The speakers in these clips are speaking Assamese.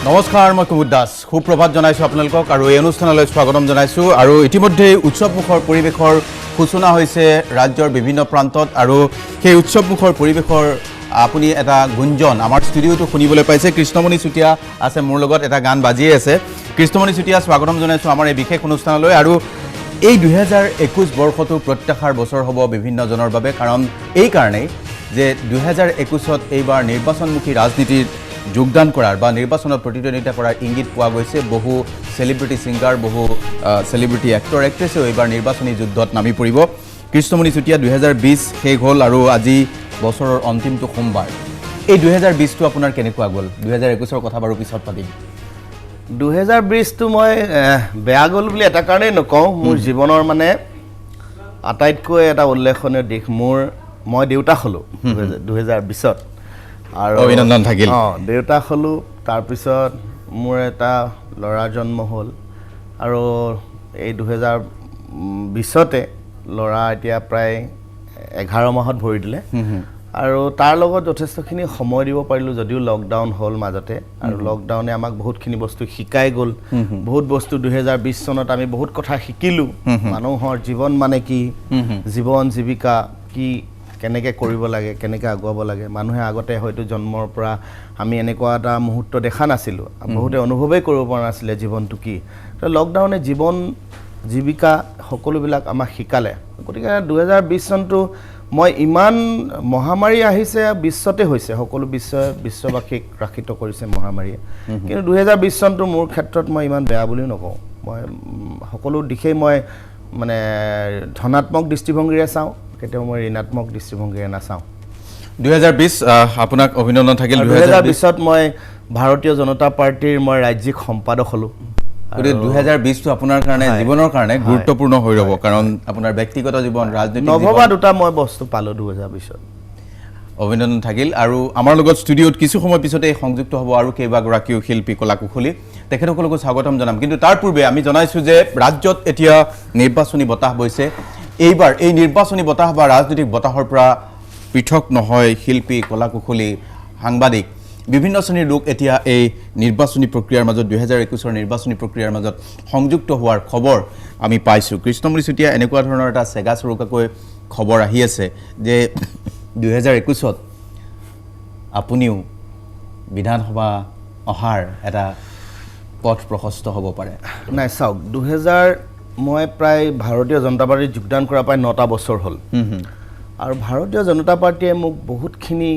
নমস্কাৰ মই কুমুদ দাস সুপ্ৰভাত জনাইছো আপোনালোকক আৰু এই অনুষ্ঠানলৈ স্বাগতম জনাইছো আৰু ইতিমধ্যে উৎসৱমুখৰ পৰিৱেশৰ সূচনা হৈছে ৰাজ্যৰ বিভিন্ন প্ৰান্তত আৰু সেই উৎসৱমুখৰ পৰিৱেশৰ আপুনি এটা গুঞ্জন আমাৰ ষ্টুডিওটো শুনিবলৈ পাইছে কৃষ্ণমণি চুটিয়া আছে মোৰ লগত এটা গান বাজিয়ে আছে কৃষ্ণমণি চুটিয়া স্বাগতম জনাইছো আমাৰ এই বিশেষ অনুষ্ঠানলৈ আৰু এই 2021 বৰ্ষটো প্ৰত্যাশাৰ বছৰ হ'ব বিভিন্ন জনৰ বাবে কাৰণ এই কাৰণেই যে 2021ত এইবাৰ নিৰ্বাচনমুখী ৰাজনীতিৰ যোগদান কৰাৰ বা নিৰ্বাচনত প্ৰতিদ্বন্দ্বিতা কৰাৰ ইংগিত পোৱা গৈছে বহু সেলিব্ৰিটি সিংগাৰ বহু সেলিব্ৰিটি এক্টৰ এক্ট্ৰেছেও এইবাৰ নিৰ্বাচনী যুদ্ধত নামি পৰিব কৃষ্ণমণি চুটিয়া 2020 শেষ হ'ল আৰু আজি বছৰৰ অন্তিমটো সোমবাৰ এই 2020টো আপোনাৰ কেনেকুৱা গ'ল 2021ৰ কথা বাৰু পিছত পাতিম 2020 টো মই বেয়া গ'ল বুলি এটা কাৰণেই নকওঁ মোৰ জীৱনৰ মানে আটাইতকৈ এটা উল্লেখনীয় দিশ মই দেউতা হলো 2020ত আৰু অভিনন্দন থাকিল দেউতা হলো তাৰ পিছত মোৰ এটা ল'ৰা জন্ম হ'ল আৰু এই 2020তে ল'ৰা এতিয়া প্ৰায় 11 মাহত ভৰি দিলে আৰু তাৰ লগত যথেষ্টখিনি সময় দিব পাৰিলো যদিও লকডাউন হ'ল মাজতে আৰু লকডাউনে আমাক বহুতখিনি বস্তু শিকাই গ'ল বহুত বস্তু 2020 চনত আমি বহুত কথা শিকিলো মানুহৰ জীৱন মানে কি জীৱন জীৱিকা কি কেনেকৈ কৰিব লাগে কেনেকৈ আগুৱাব লাগে মানুহে আগতে হয়তো জন্মৰ পৰা আমি এনেকুৱা এটা মুহূৰ্ত দেখা নাছিলোঁ বহুতে অনুভৱেই কৰিব পৰা নাছিলে জীৱনটো কি তো লকডাউনে জীৱন জীৱিকা সকলোবিলাক আমাক শিকালে গতিকে 2020 চনটো মই ইমান মহামাৰী আহিছে বিশ্বতে হৈছে সকলো বিশ্ববাসীক ৰাখিত কৰিছে মহামাৰীয়ে কিন্তু 2020 চনটো মোৰ ক্ষেত্ৰত মই ইমান বেয়া বুলিও নকওঁ মই সকলো দিশেই মই মানে ধনাত্মক দৃষ্টিভংগীৰে চাওঁ কেতিয়াও মই ঋণাত্মক দৃষ্টিভংগীৰে নাচাওঁ 2020 আপোনাক অভিনন্দন থাকিল 2020ত মই ভাৰতীয় জনতা পাৰ্টিৰ মই ৰাজ্যিক সম্পাদক হ'লো আৰু 2020 টো আপোনাৰ কাৰণে জীৱনৰ কাৰণে গুৰুত্বপূৰ্ণ হৈ ৰব কাৰণ আপোনাৰ ব্যক্তিগত জীৱন ৰাজনীতি নভবা দুটা মই বস্তু পালো 2020ত অভিনন্দন থাকিল আৰু আমাৰ লগত ষ্টুডিওত কিছু সময় পিছতে সংযুক্ত হ'ব আৰু কেইবাগৰাকীও শিল্পী কলাকুশলী তেখেতসকলকো স্বাগতম জনাম কিন্তু তাৰ পূৰ্বে আমি জনাইছো যে ৰাজ্যত এতিয়া নিৰ্বাচনী বতাহ বৈছে এইবাৰ এই নিৰ্বাচনী বতাহ বা ৰাজনৈতিক বতাহৰ পৰা পৃথক নহয় শিল্পী কলাকুশলী সাংবাদিক বিভিন্ন শ্ৰেণীৰ লোক এতিয়া এই নিৰ্বাচনী প্ৰক্ৰিয়াৰ মাজত 2021ৰ নিৰ্বাচনী প্ৰক্ৰিয়াৰ মাজত সংযুক্ত হোৱাৰ খবৰ আমি পাইছো কৃষ্ণমণি চুটিয়া এনেকুৱা ধৰণৰ এটা চেগা চৰুকাকৈ খবৰ আহি আছে যে 2021ত আপুনিও বিধানসভা অহাৰ এটা পথ প্ৰশস্ত হ'ব পাৰে নাই চাওক 2000 মই প্ৰায় ভাৰতীয় জনতা পাৰ্টিত যোগদান কৰা প্ৰায় 9টা বছৰ হ'ল আৰু ভাৰতীয় জনতা পাৰ্টিয়ে মোক বহুতখিনি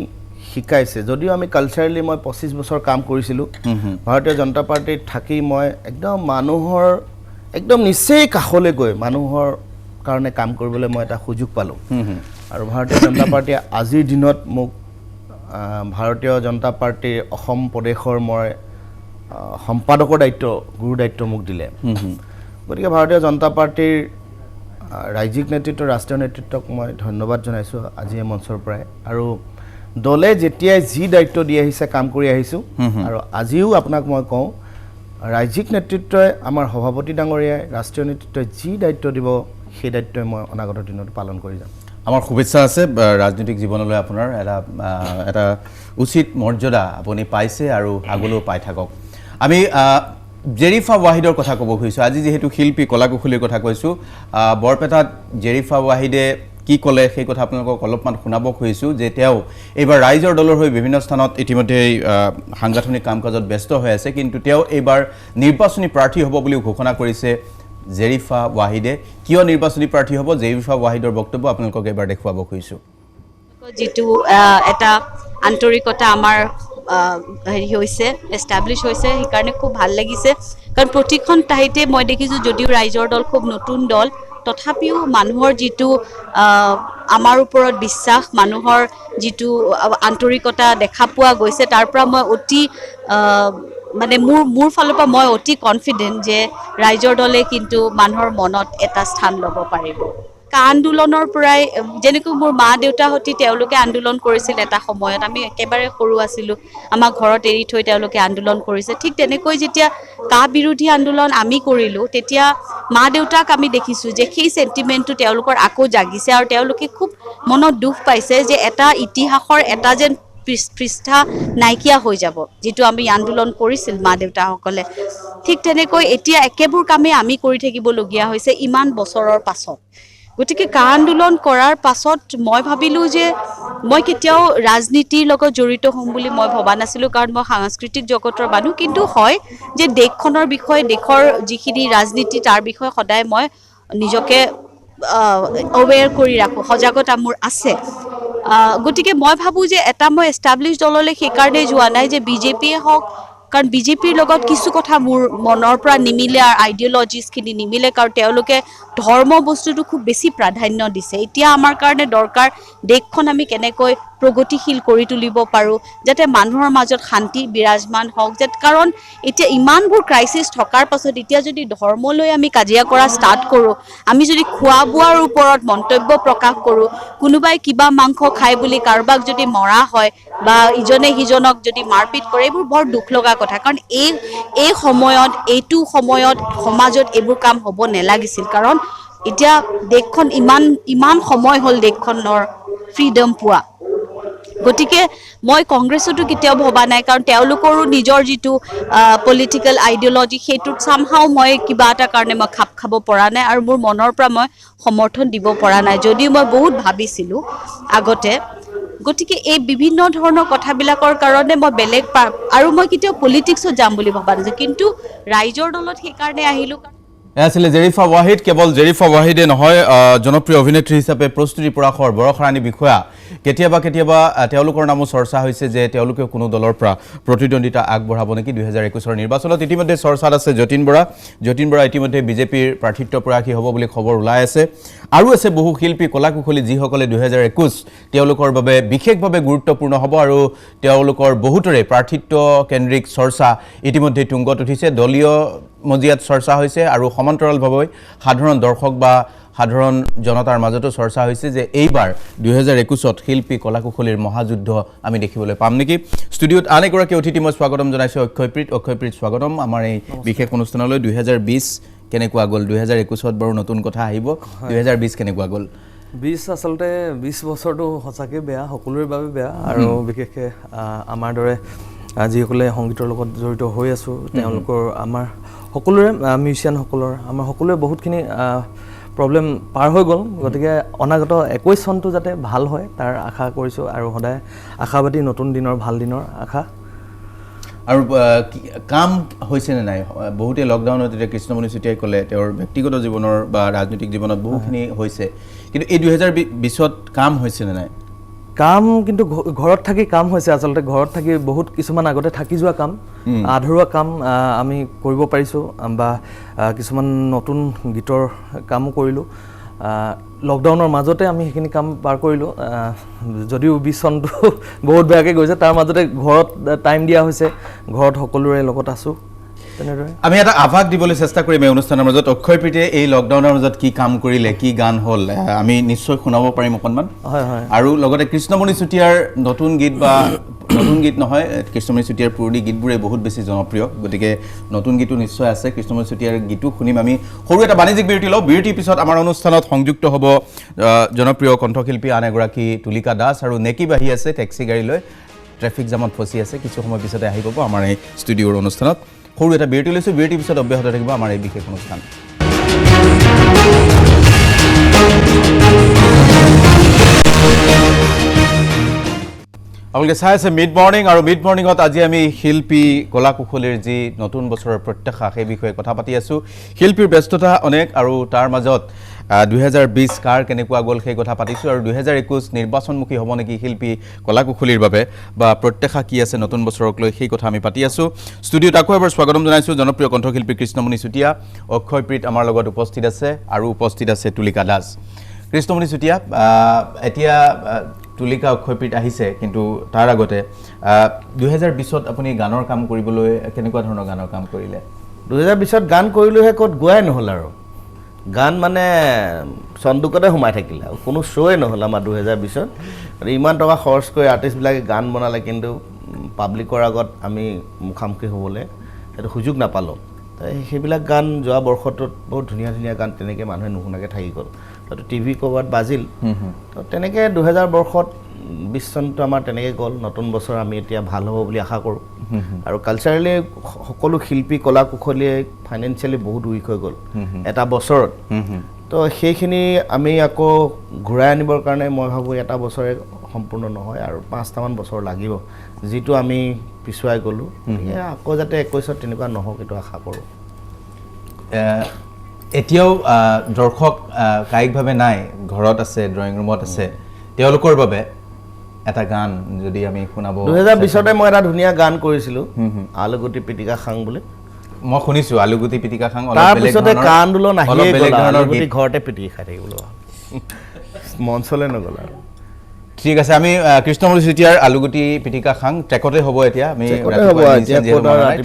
শিকাইছে যদিও আমি কালচাৰেলি মই 25 বছৰ কাম কৰিছিলোঁ ভাৰতীয় জনতা পাৰ্টিত থাকি মই একদম মানুহৰ একদম নিচেই কাষলৈ গৈ মানুহৰ কাৰণে কাম কৰিবলৈ মই এটা সুযোগ পালোঁ আৰু ভাৰতীয় জনতা পাৰ্টিয়ে আজিৰ দিনত মোক ভাৰতীয় জনতা পাৰ্টিৰ অসম প্ৰদেশৰ মই সম্পাদকৰ দায়িত্ব গুৰু দায়িত্ব মোক দিলে গতিকে ভাৰতীয় জনতা পাৰ্টিৰ ৰাজ্যিক নেতৃত্ব ৰাষ্ট্ৰীয় নেতৃত্বক মই ধন্যবাদ জনাইছোঁ আজি এই মঞ্চৰ পৰাই আৰু দলে যেতিয়াই যি দায়িত্ব দি আহিছে কাম কৰি আহিছোঁ আৰু আজিও আপোনাক মই কওঁ ৰাজ্যিক নেতৃত্বই আমাৰ সভাপতি ডাঙৰীয়াই ৰাষ্ট্ৰীয় নেতৃত্বই যি দায়িত্ব দিব সেই দায়িত্বই মই অনাগত দিনত পালন কৰি যাম আমাৰ শুভেচ্ছা আছে ৰাজনৈতিক জীৱনলৈ আপোনাৰ এটা উচিত মৰ্যাদা আপুনি পাইছে আৰু আগলৈও পাই থাকক আমি জেৰিফা ৱাহিদৰ কথা ক'ব খুজিছোঁ আজি যিহেতু শিল্পী কলাকুশলীৰ কথা কৈছোঁ বৰপেটাত জেৰিফা ৱাহিদে কি ক'লে সেই কথা আপোনালোকক অলপমান শুনাব খুজিছোঁ যে তেওঁ এইবাৰ ৰাইজৰ দলৰ হৈ বিভিন্ন স্থানত ইতিমধ্যে সাংগঠনিক কাম কাজত ব্যস্ত হৈ আছে কিন্তু তেওঁ এইবাৰ নিৰ্বাচনী প্ৰাৰ্থী হ'ব বুলিও ঘোষণা কৰিছে জেৰিফা ৱাহিদে কিয় নিৰ্বাচনী প্ৰাৰ্থী হ'ব জেৰিফা ৱাহিদৰ বক্তব্য আপোনালোকক এইবাৰ দেখুৱাব খুজিছোঁ যেটো এটা আন্তৰিকতা আমাৰ হেৰি হৈছে এষ্টাব্লিছ হৈছে সেইকাৰণে খুব ভাল লাগিছে কাৰণ প্ৰতিখন ঠাইতে মই দেখিছোঁ যদিও ৰাইজৰ দল খুব নতুন দল তথাপিও মানুহৰ যিটো আমাৰ ওপৰত বিশ্বাস মানুহৰ যিটো আন্তৰিকতা দেখা পোৱা গৈছে তাৰ পৰা মই অতি মানে মোৰ ফালৰ পৰা মই অতি কনফিডেণ্ট যে ৰাইজৰ দলে কিন্তু মানুহৰ মনত এটা স্থান ল'ব পাৰিব আন্দোলনৰ পৰাই যেনেকৈ মোৰ মা দেউতাহঁতি তেওঁলোকে আন্দোলন কৰিছিল এটা সময়ত আমি একেবাৰে সৰু আছিলোঁ আমাক ঘৰত এৰি থৈ তেওঁলোকে আন্দোলন কৰিছে ঠিক তেনেকৈ যেতিয়া কা বিৰোধী আন্দোলন আমি কৰিলোঁ তেতিয়া মা দেউতাক আমি দেখিছোঁ যে সেই সেন্টিমেন্টটো তেওঁলোকৰ আকৌ জাগিছে আৰু তেওঁলোকে খুব মনত দুখ পাইছে যে এটা ইতিহাসৰ এটা যেন পৃষ্ঠা নাইকিয়া হৈ যাব, যিটো আমি আন্দোলন কৰিছিল মা দেউতাসকলে। ঠিক তেনেকৈ এতিয়া একেবোৰ কামেই আমি কৰি থাকিবলগীয়া হৈছে ইমান বছৰৰ পাছত। গতিকে কা আন্দোলন কৰাৰ পাছত মই ভাবিলোঁ যে মই কেতিয়াও ৰাজনীতিৰ লগত জড়িত হ'ম বুলি মই ভবা নাছিলোঁ, কাৰণ মই সাংস্কৃতিক জগতৰ মানুহ। কিন্তু হয় যে দেশখনৰ বিষয়ে, দেশৰ যিখিনি ৰাজনীতি তাৰ বিষয়ে সদায় মই নিজকে অৱেৰ কৰি ৰাখোঁ, সজাগতা মোৰ আছে। গতিকে মই ভাবোঁ যে এটা মই এষ্টাব্লিছ দললৈ সেইকাৰণেই যোৱা নাই যে বিজেপিয়ে হওক, কাৰণ বিজেপিৰ লগত কিছু কথা মোৰ মনৰ পৰা নিমিলে আৰু আইডিঅ'লজিছখিনি নিমিলে, কাৰণ তেওঁলোকে ধৰ্ম বস্তুটো খুব বেছি প্ৰাধান্য দিছে। এতিয়া আমাৰ কাৰণে দৰকাৰ দেশখন আমি কেনেকৈ প্ৰগতিশীল কৰি তুলিব পাৰোঁ, যাতে মানুহৰ মাজত শান্তি বিৰাজমান হওক। কাৰণ এতিয়া ইমানবোৰ ক্ৰাইচিছ থকাৰ পাছত এতিয়া যদি ধৰ্মলৈ আমি কাজিয়া কৰা ষ্টাৰ্ট কৰোঁ, আমি যদি খোৱা বোৱাৰ ওপৰত মন্তব্য প্ৰকাশ কৰোঁ, কোনোবাই কিবা মাংস খায় বুলি কাৰোবাক যদি মৰা হয় বা ইজনে সিজনক যদি মাৰপিট কৰে, এইবোৰ বৰ দুখ লগা কথা। কাৰণ এই সময়ত, এইটো সময়ত সমাজত এইবোৰ কাম হ'ব নালাগিছিল। কাৰণ এতিয়া দেশখন ইমান সময় হ'ল দেশখনৰ ফ্ৰীডম পোৱা। গতিকে মই কংগ্ৰেছতো কেতিয়াও ভবা নাই, কাৰণ তেওঁলোকৰো নিজৰ যিটো পলিটিকেল আইডিঅ'লজি, সেইটোত চামহাও মই কিবা এটা কাৰণে মই খাপ খাব পৰা নাই আৰু মোৰ মনৰ পৰা মই সমৰ্থন দিব পৰা নাই, যদিও মই বহুত ভাবিছিলোঁ আগতে। গতিকে এই বিভিন্ন ধৰণৰ কথাবিলাকৰ কাৰণে মই বেলেগ আৰু মই কেতিয়াও পলিটিক্সত যাম বুলি ভবা নাছিলোঁ, কিন্তু ৰাইজৰ দলত সেইকাৰণে আহিলোঁ। আছিলে জেৰিফা ৱাহিদ। কেৱল জেৰিফা ৱাহিদে নহয়, জনপ্ৰিয় অভিনেত্ৰী হিচাপে প্ৰস্তুতি পৰাশৰ বৰষাৰাণী বিষয়া, কেতিয়াবা তেওঁলোকৰ নামো চৰ্চা হৈছে যে তেওঁলোকেও কোনো দলৰ পৰা প্ৰতিদ্বন্দ্বিতা আগবঢ়াব নেকি 2021 নিৰ্বাচনত। ইতিমধ্যে চৰ্চাত আছে যতীন বৰা। যতীন বৰা ইতিমধ্যে বিজেপিৰ প্ৰাৰ্থিত্ব প্ৰয়াসী হ'ব বুলি খবৰ ওলাই আছে। আৰু আছে বহু শিল্পী, কলাকুশলী, যিসকলে 2021 তেওঁলোকৰ বাবে বিশেষভাৱে গুৰুত্বপূৰ্ণ হ'ব আৰু তেওঁলোকৰ বহুতৰে প্ৰাৰ্থিত্ব কেন্দ্ৰিক চৰ্চা ইতিমধ্যে তুংগত উঠিছে। দলীয় মজিয়াত চৰ্চা হৈছে আৰু সমান্তৰালভাৱে সাধাৰণ দৰ্শক বা সাধাৰণ জনতাৰ মাজতো চৰ্চা হৈছে যে এইবাৰ 2021 শিল্পী কলাকুশলীৰ মহাযুদ্ধ আমি দেখিবলৈ পাম নেকি। ষ্টুডিঅ'ত আন এগৰাকী অতিথি মই স্বাগতম জনাইছোঁ অক্ষয়প্ৰীত স্বাগতম আমাৰ এই বিশেষ অনুষ্ঠানলৈ। 2020 কেনেকুৱা গ'ল? 2021 বাৰু নতুন কথা আহিব, 2020 কেনেকুৱা গ'ল? 20 আচলতে 20 বছৰটো সঁচাকৈ বেয়া, সকলোৰে বাবে বেয়া। আৰু বিশেষকৈ আমাৰ দৰে যিসকলে সংগীতৰ লগত জড়িত হৈ আছোঁ, তেওঁলোকৰ, আমাৰ সকলোৰে, মিউজিচিয়ানসকলৰ, আমাৰ সকলোৰে বহুতখিনি প্ৰব্লেম পাৰ হৈ গ'ল। গতিকে অনাগত 21 চনটো যাতে ভাল হয় তাৰ আশা কৰিছোঁ আৰু সদায় আশাবাদী, নতুন দিনৰ, ভাল দিনৰ আশা। আৰু কাম হৈছেনে নাই? বহুতে লকডাউনত, এতিয়া কৃষ্ণমণি চুতীয়াই ক'লে তেওঁৰ ব্যক্তিগত জীৱনৰ বা ৰাজনৈতিক জীৱনত বহুখিনি হৈছে, কিন্তু এই 2020ত কাম হৈছেনে নাই? কাম কিন্তু ঘৰত থাকি কাম হৈছে। আচলতে ঘৰত থাকি বহুত কিছুমান আগতে থাকি যোৱা কাম, আধৰুৱা কাম আমি কৰিব পাৰিছোঁ, বা কিছুমান নতুন গীতৰ কামো কৰিলোঁ। লকডাউনৰ মাজতে আমি সেইখিনি কাম পাৰ কৰিলোঁ। যদিও 20 চনটো বহুত বেয়াকৈ গৈছে, তাৰ মাজতে ঘৰত টাইম দিয়া হৈছে, ঘৰত সকলোৰে লগত আছোঁ। তেনেদৰে আমি এটা আভাস দিবলৈ চেষ্টা কৰিম এই অনুষ্ঠানৰ মাজত। অক্ষয়প্ৰীতে এই লকডাউনৰ মাজত কি কাম কৰিলে, কি গান হ'ল, আমি নিশ্চয় শুনাব পাৰিম অকণমান। হয় হয়। আৰু লগতে কৃষ্ণমণি চুতীয়াৰ নতুন গীত, বা নতুন গীত নহয়, কৃষ্ণমণি চুতীয়াৰ পুৰণি গীতবোৰে বহুত বেছি জনপ্ৰিয়, গতিকে নতুন গীতো নিশ্চয় আছে। কৃষ্ণমণি চুতীয়াৰ গীতো শুনিম আমি। সৰু এটা বাণিজ্যিক বিৰতি লওঁ। বিৰতিৰ পিছত আমাৰ অনুষ্ঠানত সংযুক্ত হ'ব জনপ্ৰিয় কণ্ঠশিল্পী আন এগৰাকী তুলিকা দাস, আৰু নেকিব আহি আছে টেক্সি গাড়ী লৈ, ট্ৰেফিক জামত ফচি আছে, কিছু সময় পিছতে আহি পাব আমাৰ এই ষ্টুডিঅ'ৰ অনুষ্ঠানত। সৰু এটা বিৰতি লৈছোঁ, বিৰতিৰ পিছত অব্যাহত থাকিব আমাৰ এই বিশেষ অনুষ্ঠান। আপোনালোকে চাই আছে মিড মৰ্ণিং, আৰু মিড মৰ্ণিঙত আজি আমি শিল্পী কলাকুশলীৰ যি নতুন বছৰৰ প্ৰত্যাশা সেই বিষয়ে কথা পাতি আছোঁ। শিল্পীৰ ব্যস্ততা অনেক, আৰু তাৰ মাজত 2020 কাৰ কেনেকুৱা গ'ল সেই কথা পাতিছোঁ, আৰু 2021 নিৰ্বাচনমুখী হ'ব নেকি শিল্পী কলাকুশলীৰ বাবে, বা প্ৰত্যাশা কি আছে নতুন বছৰক লৈ, সেই কথা আমি পাতি আছোঁ। ষ্টুডিঅ'ত আকৌ এবাৰ স্বাগতম জনাইছোঁ। জনপ্ৰিয় কণ্ঠশিল্পী কৃষ্ণমণি চুতীয়া, অক্ষয়প্ৰীত আমাৰ লগত উপস্থিত আছে, আৰু উপস্থিত আছে তুলিকা দাস। কৃষ্ণমণি চুতীয়া, এতিয়া তুলিকা অক্ষয়প্ৰীত আহিছে, কিন্তু তাৰ আগতে 2020ত আপুনি গানৰ কাম কৰিবলৈ কেনেকুৱা ধৰণৰ গানৰ কাম কৰিলে? 2020ত গান কৰিলোঁহে, ক'ত গোৱাই নহ'ল আৰু। গান মানে চন্দুকতে সোমাই থাকিলে, আৰু কোনো শ্ব'য়ে নহ'ল আমাৰ 2020ত। ইমান টকা খৰচ কৰি আৰ্টিষ্টবিলাকে গান বনালে, কিন্তু পাব্লিকৰ আগত আমি মুখামুখি হ'বলৈ সেইটো সুযোগ নাপালোঁ। সেইবিলাক গান যোৱা বৰ্ষটোত বহুত ধুনীয়া ধুনীয়া গান তেনেকৈ মানুহে নুশুনাকৈ থাকি গ'ল। তাতো টিভি ক'ৰবাত বাজিল। তো তেনেকৈ 2000 বৰ্ষত 20 চনটো আমাৰ তেনেকৈ গ'ল নতুন বছৰ আমি এতিয়া ভাল হ'ব বুলি আশা কৰোঁ আৰু কালচাৰেলি সকলো শিল্পী কলা কুশলীয়ে ফাইনেন্সিয়েলি বহুত উইক হৈ গ'ল এটা বছৰত তো সেইখিনি আমি আকৌ ঘূৰাই আনিবৰ কাৰণে মই ভাবোঁ এটা বছৰে সম্পূৰ্ণ নহয় আৰু 5টামান বছৰ লাগিব যিটো আমি পিছুৱাই গ'লোঁ আকৌ যাতে 21ত তেনেকুৱা নহওক এইটো আশা কৰোঁ এতিয়াও দৰ্শক কায়িকভাৱে নাই ঘৰত আছে ড্ৰয়িং ৰুমত আছে তেওঁলোকৰ বাবে এটা গান যদি আমি শুনাব 2020তে মই এটা ধুনীয়া গান কৰিছিলোঁ আলুগুটি পিটিকা খাং বুলি মই শুনিছোঁ আলুগুটি পিটিকা খাং তাৰপিছতে কা আন্দোলন আহিয়ে গ'ল আলুগুটি ঘৰতে পিটিকি খাই থাকিবলৈ মঞ্চলৈ নগ'ল আৰু ঠিক আছে আমি কৃষ্ণমূৰ্তি চুতীয়াৰ আলুগুটি পিটিকা খাং ট্ৰেকতে হ'ব এতিয়া আমি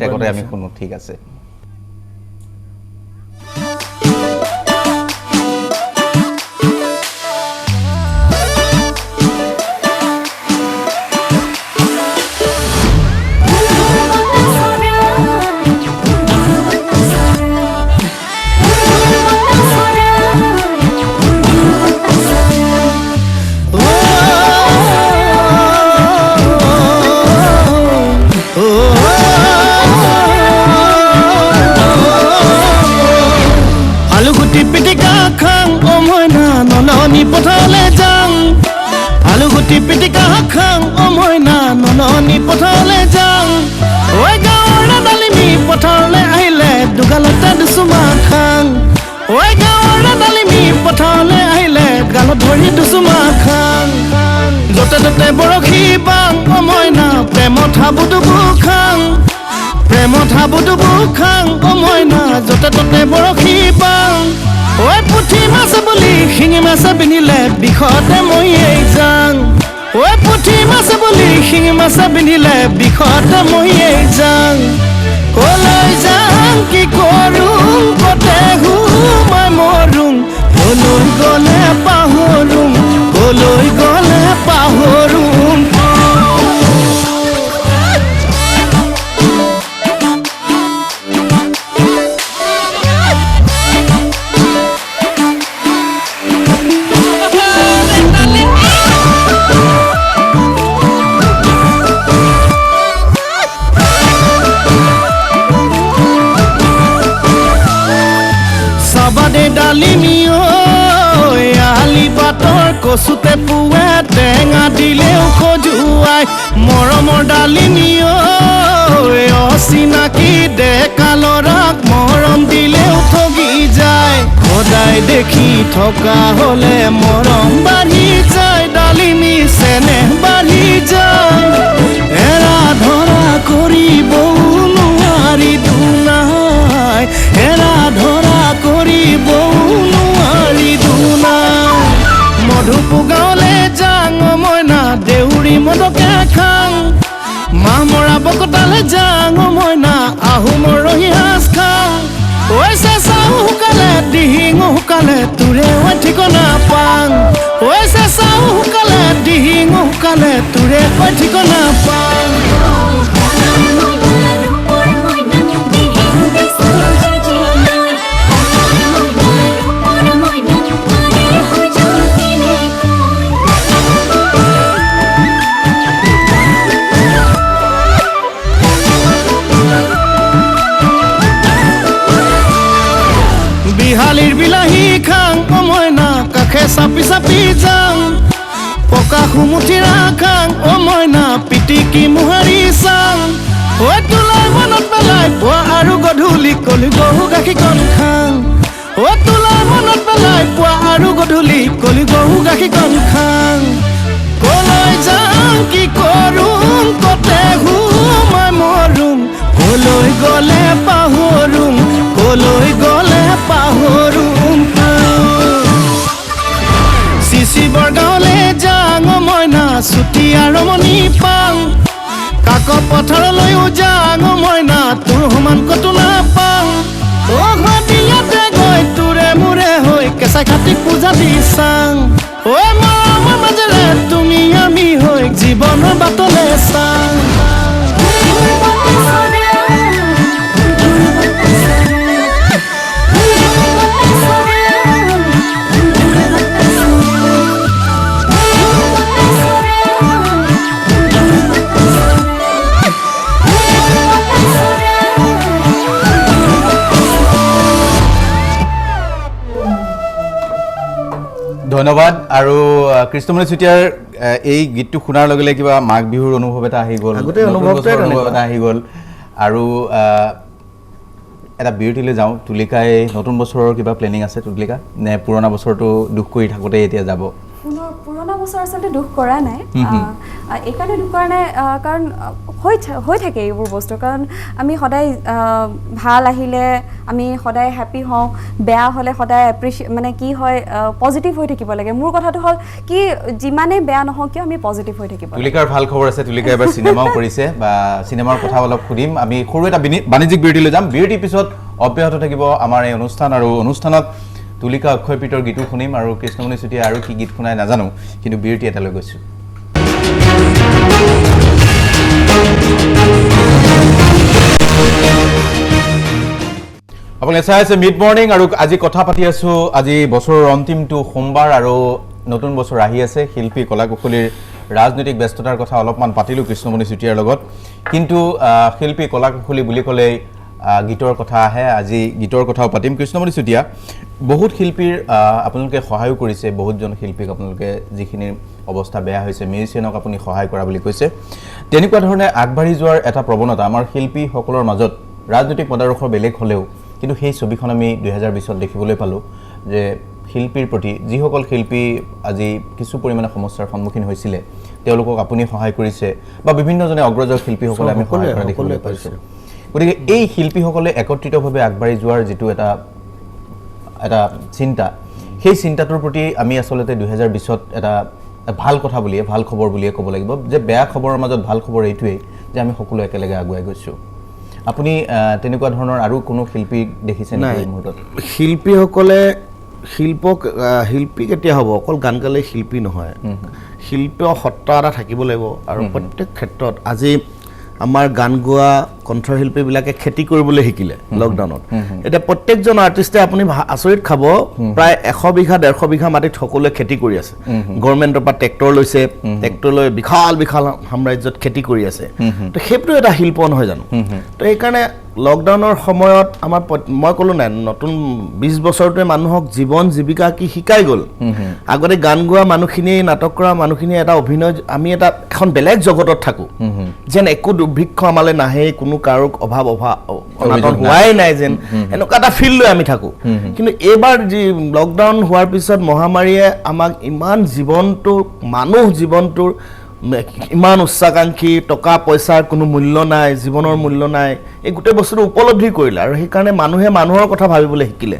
ট্ৰেকতে আমি শুনো ঠিক আছে আলুগুটি পিটিকা খাং ও মইনা নলনি পথাৰলৈ যাওঁ ঐ গাঁৱৰ ডালিমি পথাৰলৈ আহিলে দুগালতে দুচুমা খাং ঐ গাঁৱৰ ডালিমি পথাৰলৈ আহিলে গালত ধৰি দুচুমা খাং য'তে ত'তে বৰশী বাং ও মইনা প্ৰেমত হাবুডুবু খাং প্ৰেমত হাবুডুবু খাং ও মইনা য'তে ত'তে বৰশী বাং ঐ পুঠি মাছ বুলি শিঙি মাছ পিন্ধিলে বিষতে মৰিয়েই যাং ঐ পুঠি মাছ বুলি শিঙি মাছ পিন্ধিলে বিষতে মৰিয়েই যাং কলৈ যাং কি কৰোঁ কতে মই মৰোঁ কলৈ গ'লে পাহৰোঁ কলৈ গ'লে পাহৰোঁ ডালিমি আলি পাতৰ কচুতে পুৱে টেঙা দিলেও খজুৱাই মৰমৰ ডালিমি অচিনাকি ডেকা ল'ৰাক মৰম দিলেও ঠগি যায় সদায় দেখি থকা হ'লে মৰম বাঢ়ি যায় ডালিমি চেনেহ বাঢ়ি যায় এৰা ধৰা কৰিবও নোৱাৰি দুনাই এৰা ধৰা কৰিবও নোৱাৰি দুনাই মধুপু গাঁৱলৈ যাং মইনা দেউৰী মদকে খাং মাহ মৰা বকতালৈ যাং মইনা আহোমৰ ৰহি সাজ খাং ঐ চেঁচাও শুকালে দিহিঙো শুকালে তোৰে ঐ ঠিকনা পাং ঐ চেঁচাও শুকালে দিহিঙো শুকালে তোৰে ঐ ঠিকনা পাং বিহালীৰ বিলাহী খাং ও মইনা কাষে চাপি চাপি যাং পকা সুমুঠিৰা খাং ও মইনা পিটিকি মোহাৰি চাং ঐ তোলাই মনত পেলাই পুৱা আৰু গধূলি কলি গৰু গাখীৰকণ খাং ঐ তোলাই মনত পেলাই পুৱা আৰু গধূলি কলি গৰু গাখীৰকণ খাং কলৈ যাং কি কৰোঁ কতে মই মৰোঁ কলৈ গ'লে পাহৰোঁ কলৈ গ'লে পাহৰোঁ চিচিবৰ গাঁৱলৈ যাং মইনা ছুটি আৰমণি পাং কাক পথাৰলৈও যাং মইনা তোৰ সমান কতো নাপাং ইয়াতে গৈ তোৰে মোৰে হৈ কেঁচা খাটিক পূজা দি চাং ঐ মৰমৰ মাজেৰে তুমি আমি হৈ জীৱনৰ বাটলৈ চাং ধন্যবাদ আৰু কৃষ্ণমণি চুতীয়াৰ এই গীতটো শুনাৰ লগে লগে কিবা মাঘ বিহুৰ অনুভৱ এটা আহি গ'ল আগতে অনুভৱটোৱে অনুভৱ এটা আহি গ'ল আৰু এটা বিৰতিলৈ যাওঁ তুলিকাই নতুন বছৰৰ কিবা প্লেনিং আছে তুলিকা নে পুৰণা বছৰটো দুখ কৰি থাকোঁতে এতিয়া যাব পুৰণা বছৰ আচলতে দুখ কৰা নাই এইকাৰণে দুখ কৰা নাই কাৰণ হৈ থাকে এইবোৰ বস্তু কাৰণ আমি সদায় ভাল আহিলে আমি সদায় হেপী হওঁ বেয়া হ'লে সদায় মানে কি হয় পজিটিভ হৈ থাকিব লাগে মোৰ কথাটো হ'ল কি যিমানেই বেয়া নহওক কিয় আমি পজিটিভ হৈ থাকিব লাগে তুলিকাৰ ভাল খবৰ আছে তুলিকা এবাৰ চিনেমাও কৰিছে বা চিনেমাৰ কথা অলপ সুধিম আমি সৰু এটা বাণিজ্যিক বিৰতিলৈ যাম বিৰতিৰ পিছত অব্যাহত থাকিব আমাৰ এই অনুষ্ঠান আৰু অনুষ্ঠানত তুলিকা অক্ষয়প্ৰীতৰ গীতো শুনিম আৰু কৃষ্ণমণি চুতীয়া আৰু কি গীত শুনাই নাজানো কিন্তু বিৰতি এটালৈ গৈছোঁ আপুনি চাই আছে মিড মৰ্নিং আৰু আজি কথা পাতি আছোঁ আজি বছৰৰ অন্তিমটো সোমবাৰ আৰু নতুন বছৰ আহি আছে শিল্পী কলা কুশলীৰ ৰাজনৈতিক ব্যস্ততাৰ কথা অলপমান পাতিলোঁ কৃষ্ণমণি চুতীয়াৰ লগত কিন্তু শিল্পী কলা কুশলী বুলি ক'লে গীতৰ কথা আহে আজি গীতৰ কথাও পাতিম কৃষ্ণমণি চুতীয়া বহুত শিল্পীৰ আপোনালোকে সহায়ো কৰিছে বহুতজন শিল্পীক আপোনালোকে যিখিনি অৱস্থা বেয়া হৈছে মিউজিচিয়ানক আপুনি সহায় কৰা বুলি কৈছে তেনেকুৱা ধৰণে আগবাঢ়ি যোৱাৰ এটা প্ৰৱণতা আমাৰ শিল্পীসকলৰ মাজত ৰাজনৈতিক পদাৰসৰ বেলেগ হ'লেও কিন্তু সেই ছবিখন আমি 2020ত দেখিবলৈ পালোঁ যে শিল্পীৰ প্ৰতি যিসকল শিল্পী আজি কিছু পৰিমাণে সমস্যাৰ সন্মুখীন হৈছিলে তেওঁলোকক আপুনি সহায় কৰিছে বা বিভিন্নজনে অগ্ৰজৰ শিল্পীসকলে আমি সহায় কৰা দেখিবলৈ পাইছোঁ গতিকে এই শিল্পীসকলে একত্ৰিতভাৱে আগবাঢ়ি যোৱাৰ যিটো এটা চিন্তা সেই চিন্তাটোৰ প্ৰতি আমি আচলতে 2020ত এটা ভাল কথা বুলিয়ে ভাল খবৰ বুলিয়ে ক'ব লাগিব যে বেয়া খবৰৰ মাজত ভাল খবৰ এইটোৱেই যে আমি সকলো একেলগে আগুৱাই গৈছোঁ আপুনি তেনেকুৱা ধৰণৰ আৰু কোনো শিল্পী দেখিছে নেকি এই মুহূৰ্তত শিল্পীসকলে শিল্পী কেতিয়া হ'ব অকল গান গালে শিল্পী নহয় শিল্প সত্তা এটা থাকিব লাগিব আৰু প্ৰত্যেক ক্ষেত্ৰত আজি আমাৰ গান গোৱা কণ্ঠশিল্পীবিলাকে খেতি কৰিবলৈ শিকিলে লকডাউনত এতিয়া প্ৰত্যেকজন আৰ্টিষ্টে আপুনি আচৰিত খাব প্ৰায় 100 বিঘা 150 বিঘা মাটিত সকলোৱে খেতি কৰি আছে গভৰ্ণমেণ্টৰ পৰা ট্ৰেক্টৰ লৈছে ট্ৰেক্টৰ লৈ বিশাল সাম্ৰাজ্যত খেতি কৰি আছে তো সেইটো এটা শিল্প নহয় জানো তো এইকাৰণে লকডাউনৰ সময়ত আমাৰ মই ক'লো নাই নতুন 20 বছৰটোৱে মানুহক জীৱন জীৱিকা কি শিকাই গ'ল আগতে গান গোৱা মানুহখিনি নাটক কৰা মানুহখিনি এটা অভিনয় আমি এটা এখন বেলেগ জগতত থাকোঁ যেন একো দুৰ্ভিক্ষ আমালৈ নাহে কোনো কাৰো অভাৱ অনাটন হোৱাই নাই যেন এনেকুৱা এটা ফিল লৈ আমি থাকোঁ কিন্তু এইবাৰ যি লকডাউন হোৱাৰ পিছত মহামাৰীয়ে আমাক ইমান জীৱনটোৰ ইমান উচ্চাকাংক্ষী টকা পইচাৰ কোনো মূল্য নাই জীৱনৰ মূল্য নাই এই গোটেই বস্তুটো উপলব্ধি কৰিলে আৰু সেইকাৰণে মানুহে মানুহৰ কথা ভাবিবলৈ শিকিলে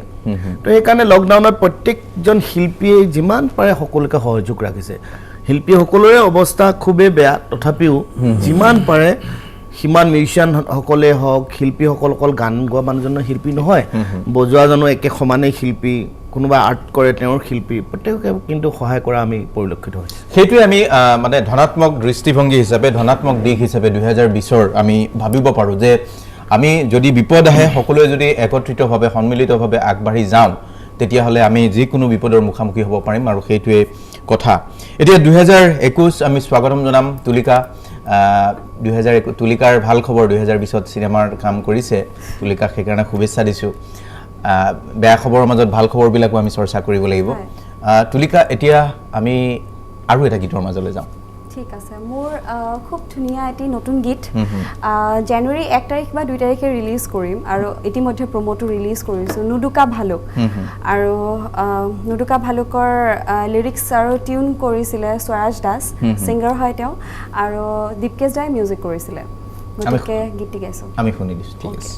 তো সেইকাৰণে লকডাউনত প্ৰত্যেকজন শিল্পীয়ে যিমান পাৰে সকলোকে সহযোগ ৰাখিছে শিল্পীসকলৰে অৱস্থা খুবেই বেয়া তথাপিও যিমান পাৰে সিমান মিউজিচিয়ানসকলে হওক শিল্পীসকল অকল গান গোৱা মানুহজনৰ শিল্পী নহয় বজোৱাজনো একে সমানেই শিল্পী কোনোবা আৰ্ট কৰে তেওঁৰ শিল্পী প্ৰত্যেককে কিন্তু সহায় কৰা আমি পৰিলক্ষিত হৈছে সেইটোৱে আমি মানে ধনাত্মক দৃষ্টিভংগী হিচাপে ধনাত্মক দিশ হিচাপে 2020ৰ আমি ভাবিব পাৰোঁ যে আমি যদি বিপদ আহে সকলোৱে যদি একত্ৰিতভাৱে সন্মিলিতভাৱে আগবাঢ়ি যাওঁ তেতিয়াহ'লে আমি যিকোনো বিপদৰ মুখামুখি হ'ব পাৰিম আৰু সেইটোৱে কথা এতিয়া 2021 আমি স্বাগতম জনাম তুলিকা 2021 তুলিকাৰ ভাল খবৰ 2020ত চিনেমাৰ কাম কৰিছে তুলিকাক সেইকাৰণে শুভেচ্ছা দিছোঁ বেয়া খবৰৰ মাজত ভাল খবৰবিলাকো আমি চৰ্চা কৰিব লাগিব তুলিকা এতিয়া আমি আৰু এটা গীতৰ মাজলৈ যাওঁ ঠিক আছে মোৰ খুব ধুনীয়া এটি নতুন গীত জানুৱাৰী 1 তাৰিখ বা 2 তাৰিখে ৰিলিজ কৰিম আৰু ইতিমধ্যে প্ৰমোটো ৰিলিজ কৰিছোঁ নুডুকা ভালুক আৰু নুডুকা ভালুকৰ লিৰিক্স আৰু টিউন কৰিছিলে স্বৰাজ দাস ছিংগাৰ হয় তেওঁ আৰু দীপকেশ দাই মিউজিক কৰিছিলে গতিকে গীতটি গাইছোঁ আমি শুনি দিছোঁ ঠিক আছে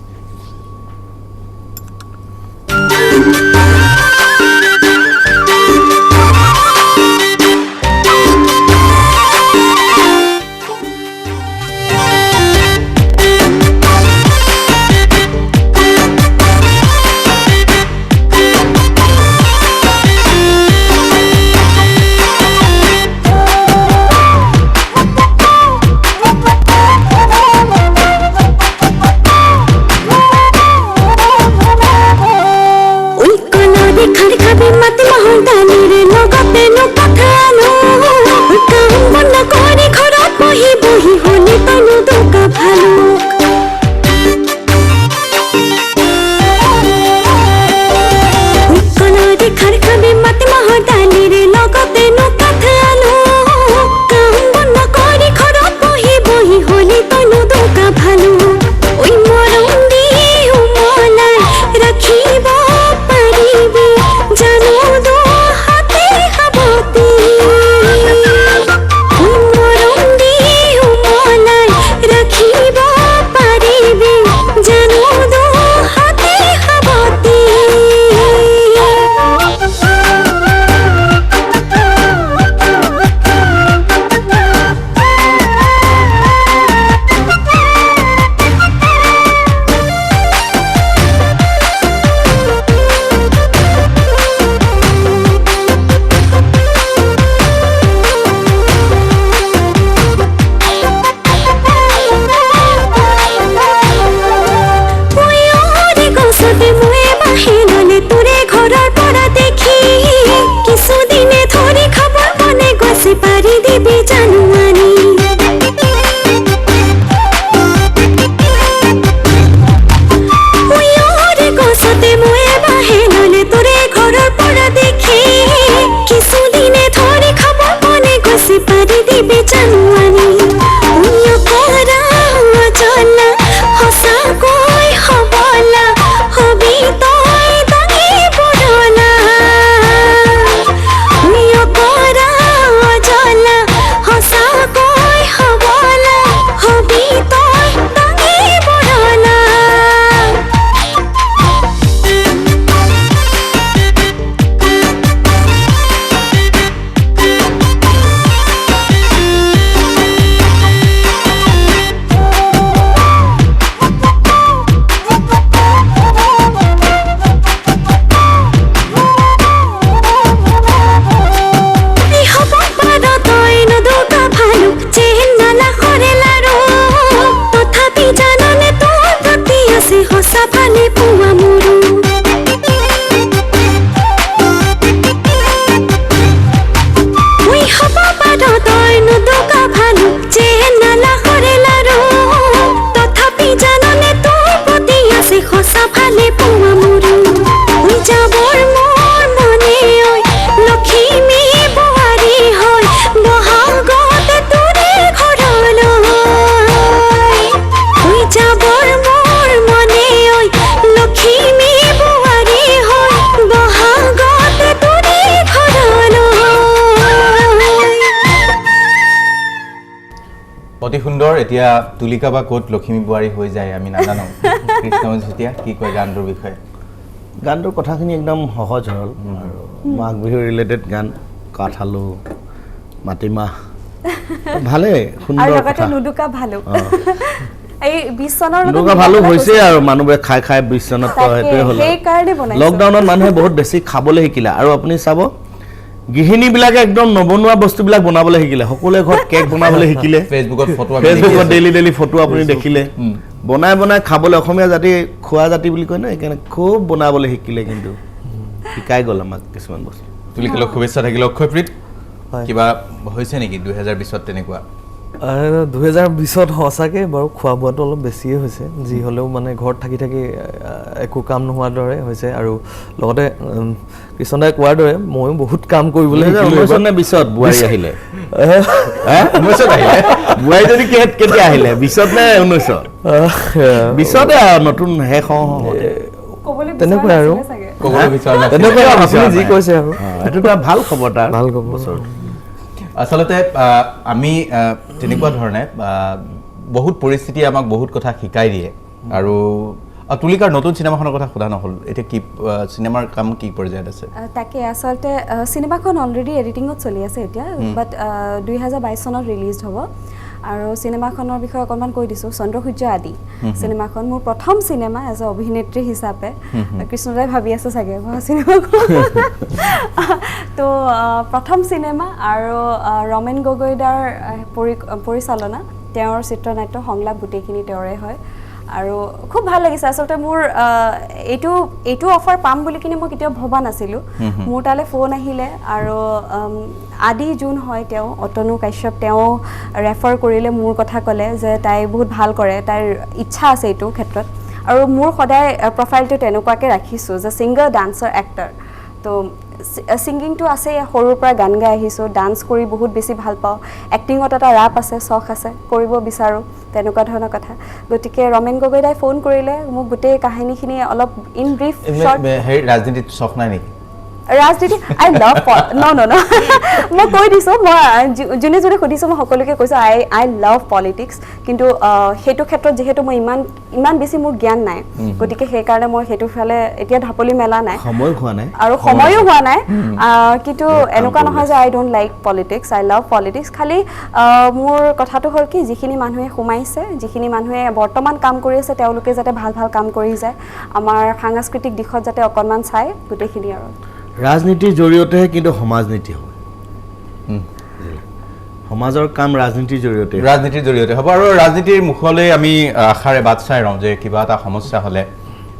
এতিয়া তুলিকা বা ক'ত লখিমী বোৱাৰী হৈ যায় আমি নাজানো কৃষ্ণমণি চুতীয়া কি কয় গানটোৰ বিষয়ে গানটোৰ কথাখিনি একদম সহজ সৰল আৰু মাঘ বিহু ৰিলেটেড গান কাঠালো মাটিমাহ ভালে আৰু সুন্দৰ লগতে কথা নুদুকা ভালুক এই 20 চনৰ নুদুকা ভালুক হৈছে আৰু মানুহবোৰে খাই খাই 20 চনত সেইটোৱে হ'ল সেই কাৰণে বনাইছো লকডাউনত মানুহে বহুত বেছি খাবলৈ শিকিলে আৰু আপুনি চাব গৃহিণীবিলাকে একদম নবনোৱা বস্তুবিলাক বনাবলৈ শিকিলে সকলোৱে ঘৰত কেক বনাবলৈ শিকিলে ফেচবুকত ফটো ফেচবুকত ডেইলি ফটো আপুনি দেখিলে বনাই বনাই খাবলৈ অসমীয়া জাতি খোৱা জাতি বুলি কয় ন সেইকাৰণে খুব বনাবলৈ শিকিলে কিন্তু শিকাই গ'ল আমাক কিছুমান বস্তু তুলিকালৈ শুভেচ্ছা থাকিল অক্ষয়প্ৰীত কিবা হৈছে নেকি 2020ত তেনেকুৱা 2020ত সঁচাকৈ বাৰু খোৱা বোৱাটো অলপ বেছিয়ে হৈছে যি হ'লেও মানে ঘৰত থাকি থাকি একো কাম নোহোৱাৰ দৰে হৈছে আৰু লগতে কৃষ্ণদাই কোৱাৰ দৰে ময়ো বহুত কাম কৰিবলৈ শিকিলোঁ 2019 নে 20ত বোৱাৰী আহিলে 19ত আহিলে বোৱাৰী যদি কেতিয়া আহিলে 20ত নে 19ত 20তে আৰু নতুন শেষ ক'বলৈ তেনেকুৱাই আৰু ক'বলৈ বিচৰা নাছিল তেনেকুৱাই আপুনি যি কৈছে আৰু এইটো এটা ভাল খবৰ তাৰ ভাল খবৰ আচলতে আমি তেনেকুৱা ধৰণে বহুত পৰিস্থিতি আমাক বহুত কথা শিকাই দিয়ে আৰু তুলিকাৰ নতুন চিনেমাখনৰ কথা সোধা নহ'ল এতিয়া কি চিনেমাৰ কাম কি পৰ্যায়ত আছে তাকে আচলতে চিনেমাখন অলৰেডি এডিটিঙত চলি আছে এতিয়া বাট 2022 চনত ৰিলিজ হ'ব আৰু চিনেমাখনৰ বিষয়ে অকণমান কৈ দিছোঁ চন্দ্ৰসূৰ্য আদি চিনেমাখন মোৰ প্ৰথম চিনেমা এজ এ অভিনেত্ৰী হিচাপে কৃষ্ণদাই ভাবি আছে চাগে চিনেমাখন তো প্ৰথম চিনেমা আৰু ৰমেন গগৈদাৰ পৰিচালনা তেওঁৰ চিত্ৰনাট্য সংলাপ গোটেইখিনি তেওঁৰে হয় আৰু খুব ভাল লাগিছে আচলতে মোৰ এইটো অফাৰ পাম বুলি কিনে মই কেতিয়াও ভবা নাছিলোঁ মোৰ তালৈ ফোন আহিলে আৰু আদি যোন হয় তেওঁ অতনু কাশ্যপ তেওঁ ৰেফাৰ কৰিলে মোৰ কথা ক'লে যে তাই বহুত ভাল কৰে তাইৰ ইচ্ছা আছে এইটো ক্ষেত্ৰত আৰু মোৰ সদায় প্ৰফাইলটো তেনেকুৱাকৈ ৰাখিছোঁ যে ছিংগাৰ ডান্সাৰ এক্টাৰ তো ছিংগিংটো আছে সৰুৰ পৰা গান গাই আহিছোঁ ডান্স কৰি বহুত বেছি ভাল পাওঁ এক্টিঙত এটা ৰাপ আছে চখ আছে কৰিব বিচাৰোঁ তেনেকুৱা ধৰণৰ কথা গতিকে ৰমেন গগৈদাই ফোন কৰিলে মোক গোটেই কাহিনীখিনি অলপ ইন ব্ৰিফ ৰাজনীতিত চখ নাই নেকি ৰাজনীতি আই লাভ ন মই কৈ দিছোঁ মই যোনে যোনে সুধিছোঁ মই সকলোকে কৈছোঁ আই লাভ পলিটিক্স কিন্তু সেইটো ক্ষেত্ৰত যিহেতু মই ইমান বেছি মোৰ জ্ঞান নাই গতিকে সেইকাৰণে মই সেইটো ফালে এতিয়া ঢাপলি মেলা নাই সময় হোৱা নাই আৰু সময়ো হোৱা নাই কিন্তু এনেকুৱা নহয় যে I don't like politics I love politics খালি মোৰ কথাটো হ'ল কি যিখিনি মানুহে সোমাইছে যিখিনি মানুহে বৰ্তমান কাম কৰি আছে তেওঁলোকে যাতে ভাল ভাল কাম কৰি যায় আমাৰ সাংস্কৃতিক দিশত যাতে অকণমান চাই গোটেইখিনি আৰু ৰাজনীতিৰ জৰিয়তেহে কিন্তু সমাজনীতি হয় সমাজৰ কাম ৰাজনীতিৰ জৰিয়তে হ'ব আৰু ৰাজনীতিৰ মুখলৈ আমি আশাৰে বাট চাই ৰওঁ যে কিবা এটা সমস্যা হ'লে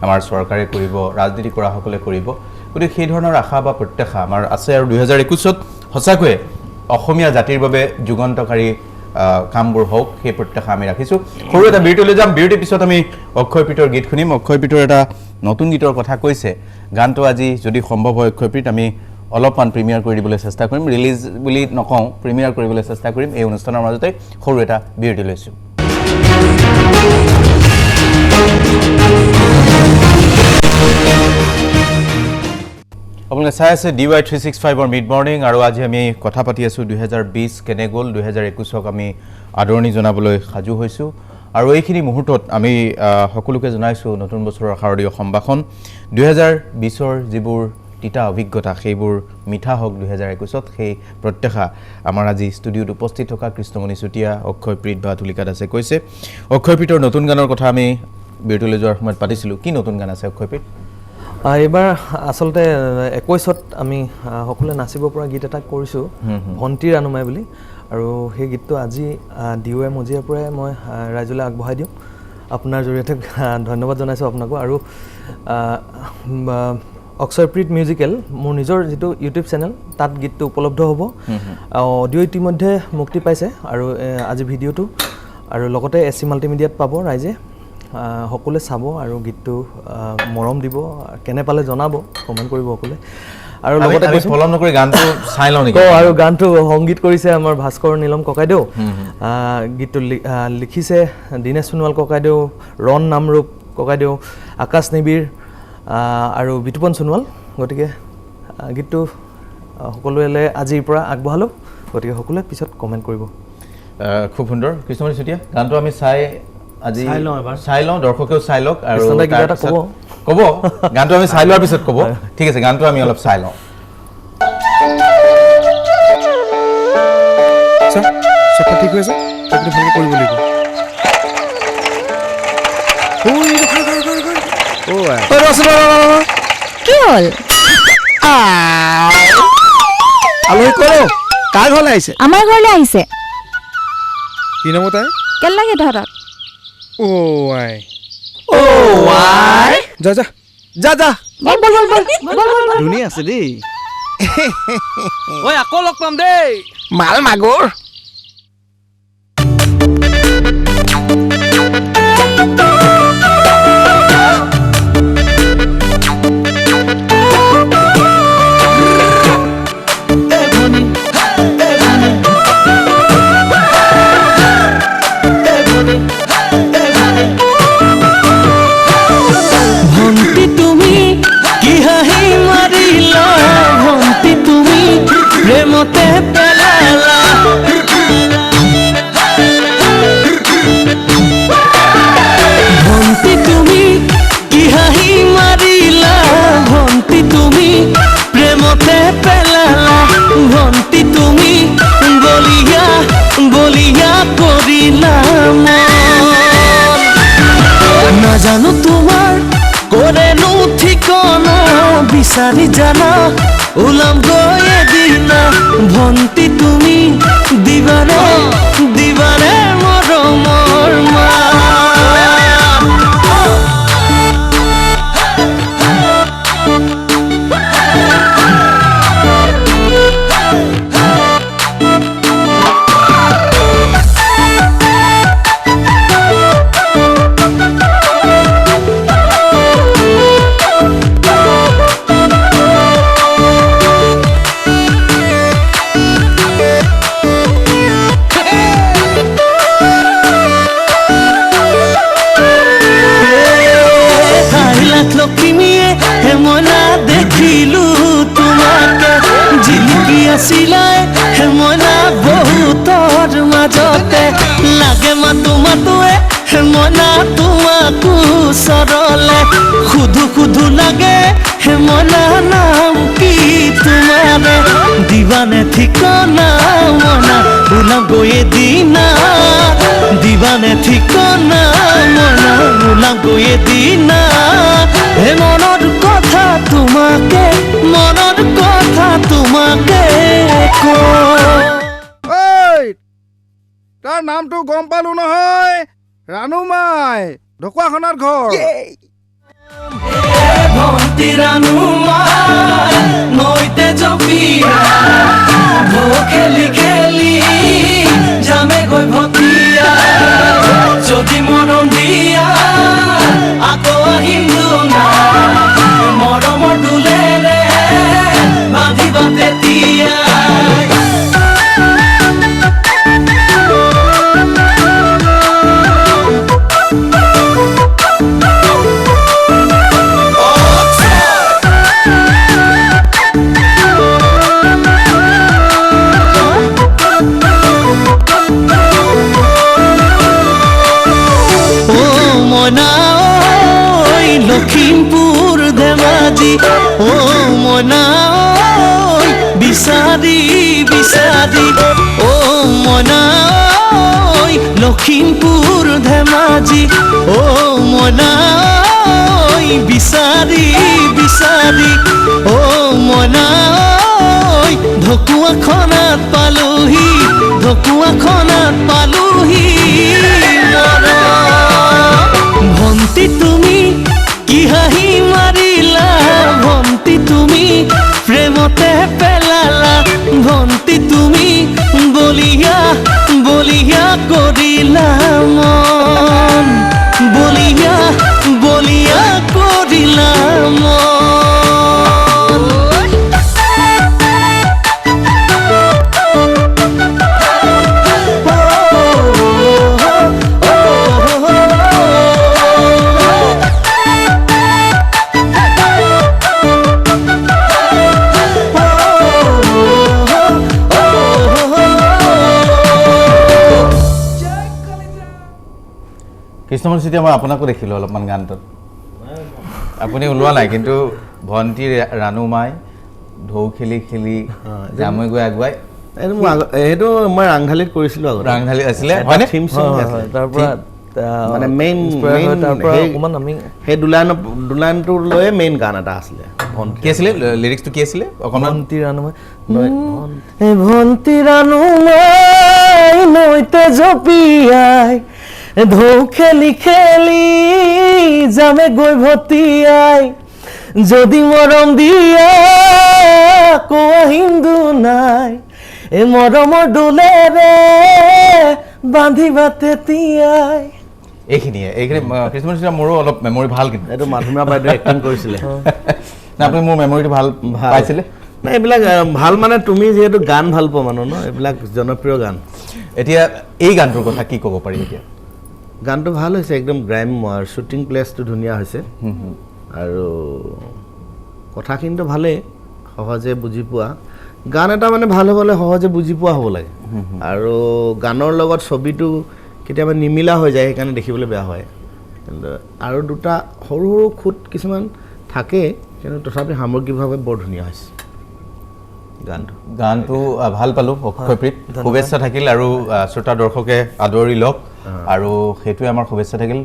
আমাৰ চৰকাৰে কৰিব ৰাজনীতি কৰাসকলে কৰিব গতিকে সেই ধৰণৰ আশা বা প্ৰত্যাশা আমাৰ আছে আৰু 2021ত সঁচাকৈয়ে অসমীয়া জাতিৰ বাবে যুগান্তকাৰী কামবোৰ হওক সেই প্ৰত্যাশা আমি ৰাখিছোঁ সৰু এটা বিৰতিলৈ যাম বিৰতিৰ পিছত আমি অক্ষয়প্ৰীতৰ গীত শুনিম অক্ষয়প্ৰীতৰ এটা নতুন গীতৰ কথা কৈছে গানটো আজি যদি সম্ভৱ হয় অক্ষয়প্ৰীত আমি অলপমান প্ৰিমিয়াৰ কৰি দিবলৈ চেষ্টা কৰিম ৰিলিজ বুলি নকওঁ প্ৰিমিয়াৰ কৰিবলৈ চেষ্টা কৰিম এই অনুষ্ঠানৰ মাজতে সৰু এটা বিৰতি লৈছোঁ আপোনালোকে চাই আছে DY 365 মিড মৰ্নিং আৰু আজি আমি কথা পাতি আছোঁ 2020 কেনে গ'ল 2021ক আমি আদৰণি জনাবলৈ সাজু হৈছোঁ আৰু এইখিনি মুহূৰ্তত আমি সকলোকে জনাইছোঁ নতুন বছৰৰ শাৰদীয় সম্ভাষণ 2020ৰ যিবোৰ তিতা অভিজ্ঞতা সেইবোৰ মিঠা হওক 2021ত সেই প্ৰত্যাশা আমাৰ আজি ষ্টুডিঅ'ত উপস্থিত থকা কৃষ্ণমণি চুতীয়া অক্ষয়প্ৰীত বা তুলিকা দাসে কৈছে অক্ষয়প্ৰীতৰ নতুন গানৰ কথা আমি বিৰতিলৈ যোৱাৰ সময়ত পাতিছিলোঁ কি নতুন গান আছে অক্ষয়প্ৰীত এইবাৰ আচলতে 21ত আমি সকলোৱে নাচিব পৰা গীত এটা কৰিছোঁ ভণ্টিৰ আনুমাই বুলি আৰু সেই গীতটো আজি DY মজিয়াৰ পৰাই মই ৰাইজলৈ আগবঢ়াই দিওঁ আপোনাৰ জৰিয়তে ধন্যবাদ জনাইছোঁ আপোনাকো আৰু অক্ষয়প্ৰীত মিউজিকেল মোৰ নিজৰ যিটো ইউটিউব চেনেল তাত গীতটো উপলব্ধ হ'ব অডিঅ' ইতিমধ্যে মুক্তি পাইছে আৰু আজি ভিডিঅ'টো আৰু লগতে SC মাল্টিমিডিয়াত পাব ৰাইজে সকলোৱে চাব আৰু গীতটো মৰম দিব কেনে পালে জনাব কমেণ্ট কৰিব সকলোৱে আৰু লগতে পলম নকৰি গানটো চাই লওঁ নেকি আৰু গানটো সংগীত কৰিছে আমাৰ ভাস্কৰ নীলম ককাইদেউ গীতটো লিখিছে দীনেশ সোণোৱাল ককাইদেউ ৰণ নামৰূপ ককাইদেউ আকাশ নিবিৰ আৰু বিতুপন সোণোৱাল গতিকে গীতটো সকলোৱে আজিৰ পৰা আগবঢ়ালোঁ গতিকে সকলোৱে পিছত কমেণ্ট কৰিব খুব সুন্দৰ কৃষ্ণমণি চুতীয়া গানটো আমি চাই আজি চাই লওঁ দৰ্শকেও চাই লওক আৰু কৃষ্ণদাই কিবা এটা ক'ব গানটো আমি চাই লোৱাৰ পিছত ক'ব ঠিক আছে গানটো আমি অলপ চাই লওঁ চব ঠিক হৈ আছে আপুনি ভালকৈ কৰিব লাগিব কি হ'ল আলহী কৰো কাৰ ঘৰলৈ আহিছে আমাৰ ঘৰলৈ আহিছে কি নাম তাই কেলে লাগে তহঁতক আই যা যা যা যা বল বল বল বল বল বল ধুনীয়া আছে দেই ঐ আকৌ লগ পাম দেই মাল মাগুৰ ভন্টি তুমি কি হাঁহি মাৰিলা ভন্টি তুমি প্ৰেমতে পেলালা ভন্টি তুমি কি হাঁহি মাৰিলা ভন্টি তুমি প্ৰেমতে পেলালা ভন্টি তুমি বলিয়া বলিয়া কৰিলা নাজানো তোমাৰ কৰেনো ঠিকনা বিচাৰি জানা ওলাম গৈ এদিনা ভন্টি তুমি দিবানে দিবানে মৰমৰ মা লক্ষ্মীয়ে হেমনা দেখিলো তোমাকে জিলিকি আছিলাই হেমনা বহুতৰ মাজতে লাগে মাতো মাতোৱে হেমনা তোমাকো চৰলে খুদু খুদু লাগে হেমনা নাম কি তোমাৰে দিবানে ঠিকনা মনা ওলাম গৈ এদিনা দিবানে ঠিকনা মনা ওলাম গৈ এদিনা হে মনৰ কথা তোমাকে মনৰ কথা তোমাকে ঐ তাৰ নামটো গম পালো নহয় ৰাণুমাই ঢকুৱাখনৰ ঘৰ ভন্টি ৰাণুমাই নৈতে জপিয়া খেলি খেলি যামে গৈ ভটিয়া যদি মৰম দিয়া আকৌ আহিম দুনা মৰমৰ দুলেৰে বান্ধিবা তেতিয়া লখিমপুৰ ধেমাজি ও মনা বিচাৰি বিচাৰি ও মনা লখিমপুৰ ধেমাজি ও মনা বিচাৰি বিচাৰি ও মনা ঢকুৱাখনত পালোহি ঢকুৱাখনত পালোহি ভন্টি তুমি কি হাঁহি মাৰিলা ভন্টি তুমি প্ৰেমতে পেলালা ভন্টি তুমি বলিয়া বলিয়া কৰিলা মন বলিয়া বলিয়া কৰিলা মন কৃষ্ণমণি চেতিয়া মই আপোনাকো দেখিলোঁ অলপমান গানটোত আপুনি ওলোৱা নাই কিন্তু ভণ্টি ৰাণুমাই ঢৌ খেলি খেলি জামৈ গৈ আগুৱাই সেইটো মই ৰাংঢালীত কৰিছিলোঁ আগত ৰাংঢালী আছিলে হয়নে থিম ছং আছিলে তাৰ পৰা মানে মেইন তাৰ পৰা অকণমান আমি সেই দুলাইনটো লৈয়ে মেইন গান এটা আছিলে কি আছিলে লিৰিক্সটো কি আছিলে অকণমান ভণ্টি ৰাণুমাই ভণ্টি ৰাণুমাই নৈতে জপিয়াই ঢৌ খেলি খেলি যামে গৈ ভটিয়াই যদি মৰম দিয়া কোৱা হিন্দু নাই এই মৰমৰ দোলেৰে বান্ধিবা তেতিয়াই এইখিনিয়ে কৃষ্ণমণি চেতিয়া মোৰো অলপ মেমৰি ভাল কিন্তু এইটো মাধুমা বাইদেৱে এক্টিং কৰিছিলে নে আপুনি মোৰ মেমৰিটো ভাল পাইছিলে নাই এইবিলাক ভাল মানে তুমি যিহেতু গান ভাল পোৱা মানুহ ন এইবিলাক জনপ্ৰিয় গান এতিয়া এই গানটোৰ কথা কি ক'ব পাৰি এতিয়া গানটো ভাল হৈছে একদম গ্ৰাম্য আৰু শ্বুটিং প্লেচটো ধুনীয়া হৈছে আৰু কথাখিনিতো ভালেই সহজে বুজি পোৱা গান এটা মানে ভাল হ'বলৈ সহজে বুজি পোৱা হ'ব লাগে আৰু গানৰ লগত ছবিটো কেতিয়াবা নিমিলা হৈ যায় সেইকাৰণে দেখিবলৈ বেয়া হয় কিন্তু আৰু দুটা সৰু সৰু খুঁত কিছুমান থাকে কিন্তু তথাপি সামগ্ৰিকভাৱে বৰ ধুনীয়া হৈছে গানটো ভাল পালোঁ অক্ষয়প্ৰীত শুভেচ্ছা থাকিল আৰু শ্ৰোতা দৰ্শকে আদৰি লওক আৰু সেইটোৱে আমাৰ শুভেচ্ছা থাকিল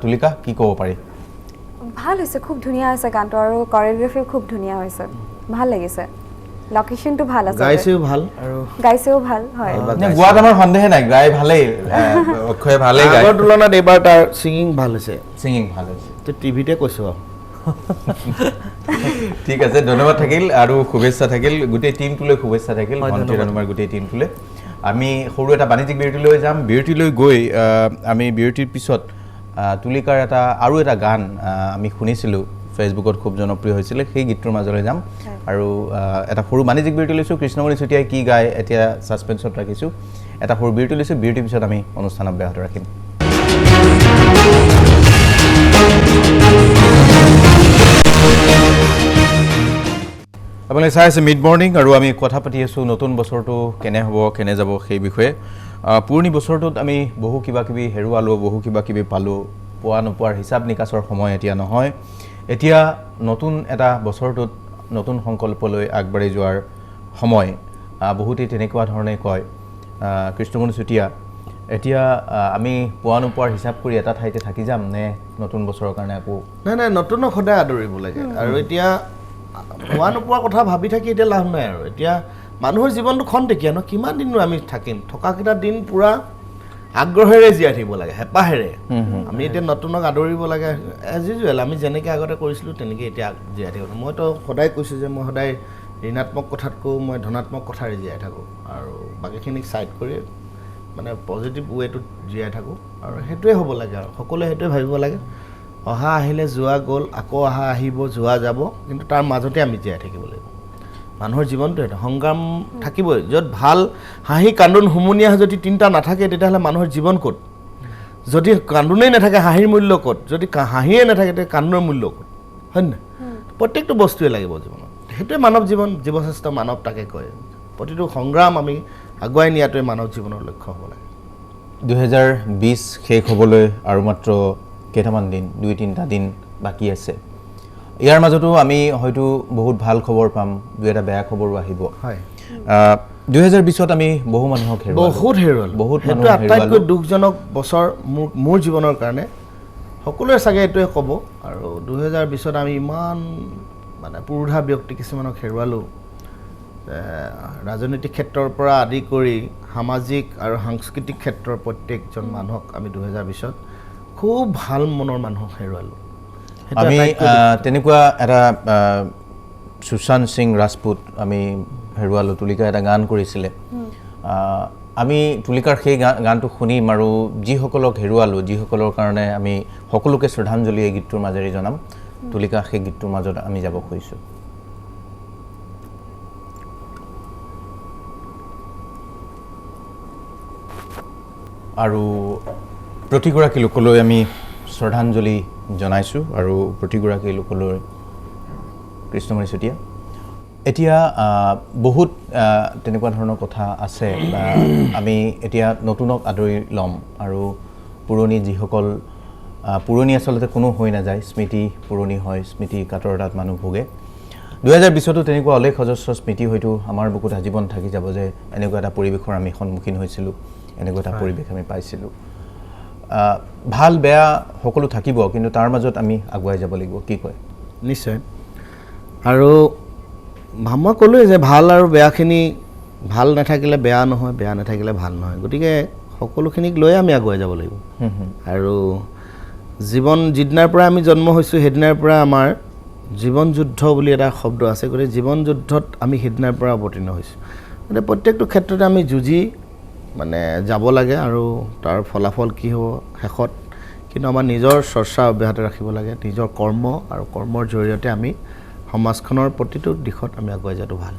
তুলিকা কি ক'ব পাৰি ভাল হৈছে খুব ধুনীয়া হৈছে গানটো আৰু কোৰিঅগ্ৰাফি খুব ধুনীয়া হৈছে ভাল লাগিছে লোকেশ্যনটো ভাল আছে গাইছেও ভাল আৰু গাইছেও ভাল হয় গোৱাত আমাৰ সন্দেহে নাই গাই ভালেই অক্ষয়ে ভালেই গায় আগৰ তুলনাত এইবাৰ তাৰ ছিংগিং ভাল হৈছে ছিংগিং ভাল হৈছে টিভিতে কৈছোঁ আৰু ঠিক আছে ধন্যবাদ থাকিল আৰু শুভেচ্ছা থাকিল গোটেই টিমটোলৈ শুভেচ্ছা থাকিল ভণ্টি ৰাণুমাৰ গোটেই টিমটোলৈ আমি সৰু এটা বাণিজ্যিক বিৰতিলৈ যাম বিৰতিলৈ গৈ আমি বিৰতিৰ পিছত তুলিকাৰ আৰু এটা গান আমি শুনিছিলোঁ ফেচবুকত খুব জনপ্ৰিয় হৈছিলে সেই গীতটোৰ মাজলৈ যাম আৰু এটা সৰু বাণিজ্যিক বিৰতি লৈছোঁ কৃষ্ণমণি চেতিয়াই কি গায় এতিয়া ছাছপেন্সত ৰাখিছোঁ এটা সৰু বিৰতি লৈছোঁ বিৰতিৰ পিছত আমি অনুষ্ঠান অব্যাহত ৰাখিম আপোনালোকে চাই আছে মিড মৰ্ণিং আৰু আমি কথা পাতি আছোঁ নতুন বছৰটো কেনে হ'ব কেনে যাব সেই বিষয়ে পুৰণি বছৰটোত আমি বহু কিবা কিবি হেৰুৱালোঁ বহু কিবা কিবি পালোঁ পোৱা নোপোৱাৰ হিচাপ নিকাচৰ সময় এতিয়া নহয় এতিয়া নতুন এটা বছৰটোত নতুন সংকল্পলৈ আগবাঢ়ি যোৱাৰ সময় বহুতেই তেনেকুৱা ধৰণে কয় কৃষ্ণমণি চেতিয়া এতিয়া আমি পোৱা নোপোৱাৰ হিচাপ কৰি এটা ঠাইতে থাকি যাম নে নতুন বছৰৰ কাৰণে আকৌ নাই নতুনক সদায় আদৰিব লাগে আৰু এতিয়া পোৱা নোপোৱাৰ কথা ভাবি থাকি এতিয়া লাভ নাই আৰু এতিয়া মানুহৰ জীৱনটো খন্তেকীয়া ন কিমান দিননো আমি থাকিম থকাকেইটা দিন পূৰা আগ্ৰহেৰে জীয়াই থাকিব লাগে হেঁপাহেৰে আমি এতিয়া নতুনক আদৰিব লাগে এজ ইউজুৱেল আমি যেনেকৈ আগতে কৰিছিলোঁ তেনেকৈ এতিয়া জীয়াই থাকিব মইতো সদায় কৈছোঁ যে মই সদায় ঋণাত্মক কথাতকৈ মই ধনাত্মক কথাৰে জীয়াই থাকোঁ আৰু বাকীখিনিক ছাইড কৰি মানে পজিটিভ ৱেটোত জীয়াই থাকোঁ আৰু সেইটোৱে হ'ব লাগে আৰু সকলোৱে সেইটোৱে ভাবিব লাগে অহা আহিলে যোৱা গ'ল আকৌ অহা আহিব যোৱা যাব কিন্তু তাৰ মাজতে আমি জীয়াই থাকিব লাগিব মানুহৰ জীৱনটো এটা সংগ্ৰাম থাকিবই য'ত ভাল হাঁহি কান্দোন হুমুনিয়াহ যদি তিনিটা নাথাকে তেতিয়াহ'লে মানুহৰ জীৱন ক'ত যদি কান্দোনেই নাথাকে হাঁহিৰ মূল্য ক'ত যদি হাঁহিয়ে নাথাকে তেতিয়া কান্দোনৰ মূল্য ক'ত হয় নহয় প্ৰত্যেকটো বস্তুৱে লাগিব জীৱনত সেইটোৱে মানৱ জীৱন জীৱশ্ৰেষ্ঠ মানৱ তাকে কয় প্ৰতিটো সংগ্ৰাম আমি আগুৱাই নিয়াটোৱে মানৱ জীৱনৰ লক্ষ্য হ'ব লাগে 2020 শেষ হ'বলৈ আৰু মাত্ৰ কেইটামান দিন 2-3টা দিন বাকী আছে ইয়াৰ মাজতো আমি হয়তো বহুত ভাল খবৰ পাম দুই এটা বেয়া খবৰো আহিব হয় 2020ত আমি বহু মানুহক হেৰুৱালোঁ বহুত সেইটো আটাইতকৈ দুখজনক বছৰ মোৰ জীৱনৰ কাৰণে সকলোৱে চাগে এইটোৱে ক'ব আৰু 2020ত আমি ইমান মানে পুৰুধা ব্যক্তি কিছুমানক হেৰুৱালোঁ ৰাজনৈতিক ক্ষেত্ৰৰ পৰা আদি কৰি সামাজিক আৰু সাংস্কৃতিক ক্ষেত্ৰৰ প্ৰত্যেকজন মানুহক আমি 2020ত খুব ভাল মনৰ মানুহক হেৰুৱালোঁ আমি তেনেকুৱা এটা সুশান্ত সিং ৰাজপুত আমি হেৰুৱালোঁ তুলিকা এটা গান কৰিছিলে আমি তুলিকাৰ সেই গানটো শুনিম আৰু যিসকলক হেৰুৱালোঁ যিসকলৰ কাৰণে আমি সকলোকে শ্ৰদ্ধাঞ্জলি এই গীতটোৰ মাজেৰে জনাম তুলিকা সেই গীতটোৰ মাজত আমি যাব খুজিছোঁ আৰু প্ৰতিগৰাকী লোকলৈ আমি শ্ৰদ্ধাঞ্জলি জনাইছোঁ আৰু প্ৰতিগৰাকী লোকলৈ কৃষ্ণমণি চেতিয়া এতিয়া বহুত তেনেকুৱা ধৰণৰ কথা আছে আমি এতিয়া নতুনক আদৰি ল'ম আৰু পুৰণি যিসকল পুৰণি আচলতে কোনো হৈ নাযায়, স্মৃতি পুৰণি হয়, স্মৃতি কাতৰতাত মানুহ ভোগে। 2020তো তেনেকুৱা অলেখ অজস্ৰ স্মৃতি হয়তো আমাৰ বুকুত আজীৱন থাকি যাব যে এনেকুৱা এটা পৰিৱেশৰ আমি সন্মুখীন হৈছিলোঁ, এনেকুৱা এটা পৰিৱেশ আমি পাইছিলোঁ। ভাল বেয়া সকলো থাকিব, কিন্তু তাৰ মাজত আমি আগুৱাই যাব লাগিব, কি কয়? নিশ্চয়। আৰু মই ক'লোৱে যে ভাল আৰু বেয়াখিনি, ভাল নাথাকিলে বেয়া নহয়, বেয়া নাথাকিলে ভাল নহয়, গতিকে সকলোখিনিক লৈ আমি আগুৱাই যাব লাগিব। আৰু জীৱন যিদিনাৰ পৰা আমি জন্ম হৈছোঁ সেইদিনাৰ পৰা আমাৰ জীৱন যুদ্ধ বুলি এটা শব্দ আছে, গতিকে জীৱন যুদ্ধত আমি সেইদিনাৰ পৰা অৱতীৰ্ণ হৈছোঁ। গতিকে প্ৰত্যেকটো ক্ষেত্ৰতে আমি যুঁজি মানে যাব লাগে, আৰু তাৰ ফলাফল কি হ'ব শেষত, কিন্তু আমাৰ নিজৰ চৰ্চা অব্যাহত ৰাখিব লাগে, নিজৰ কৰ্ম আৰু কৰ্মৰ জৰিয়তে আমি সমাজখনৰ প্ৰতিটো দিশত আমি আগুৱাই যোৱাটো ভাল।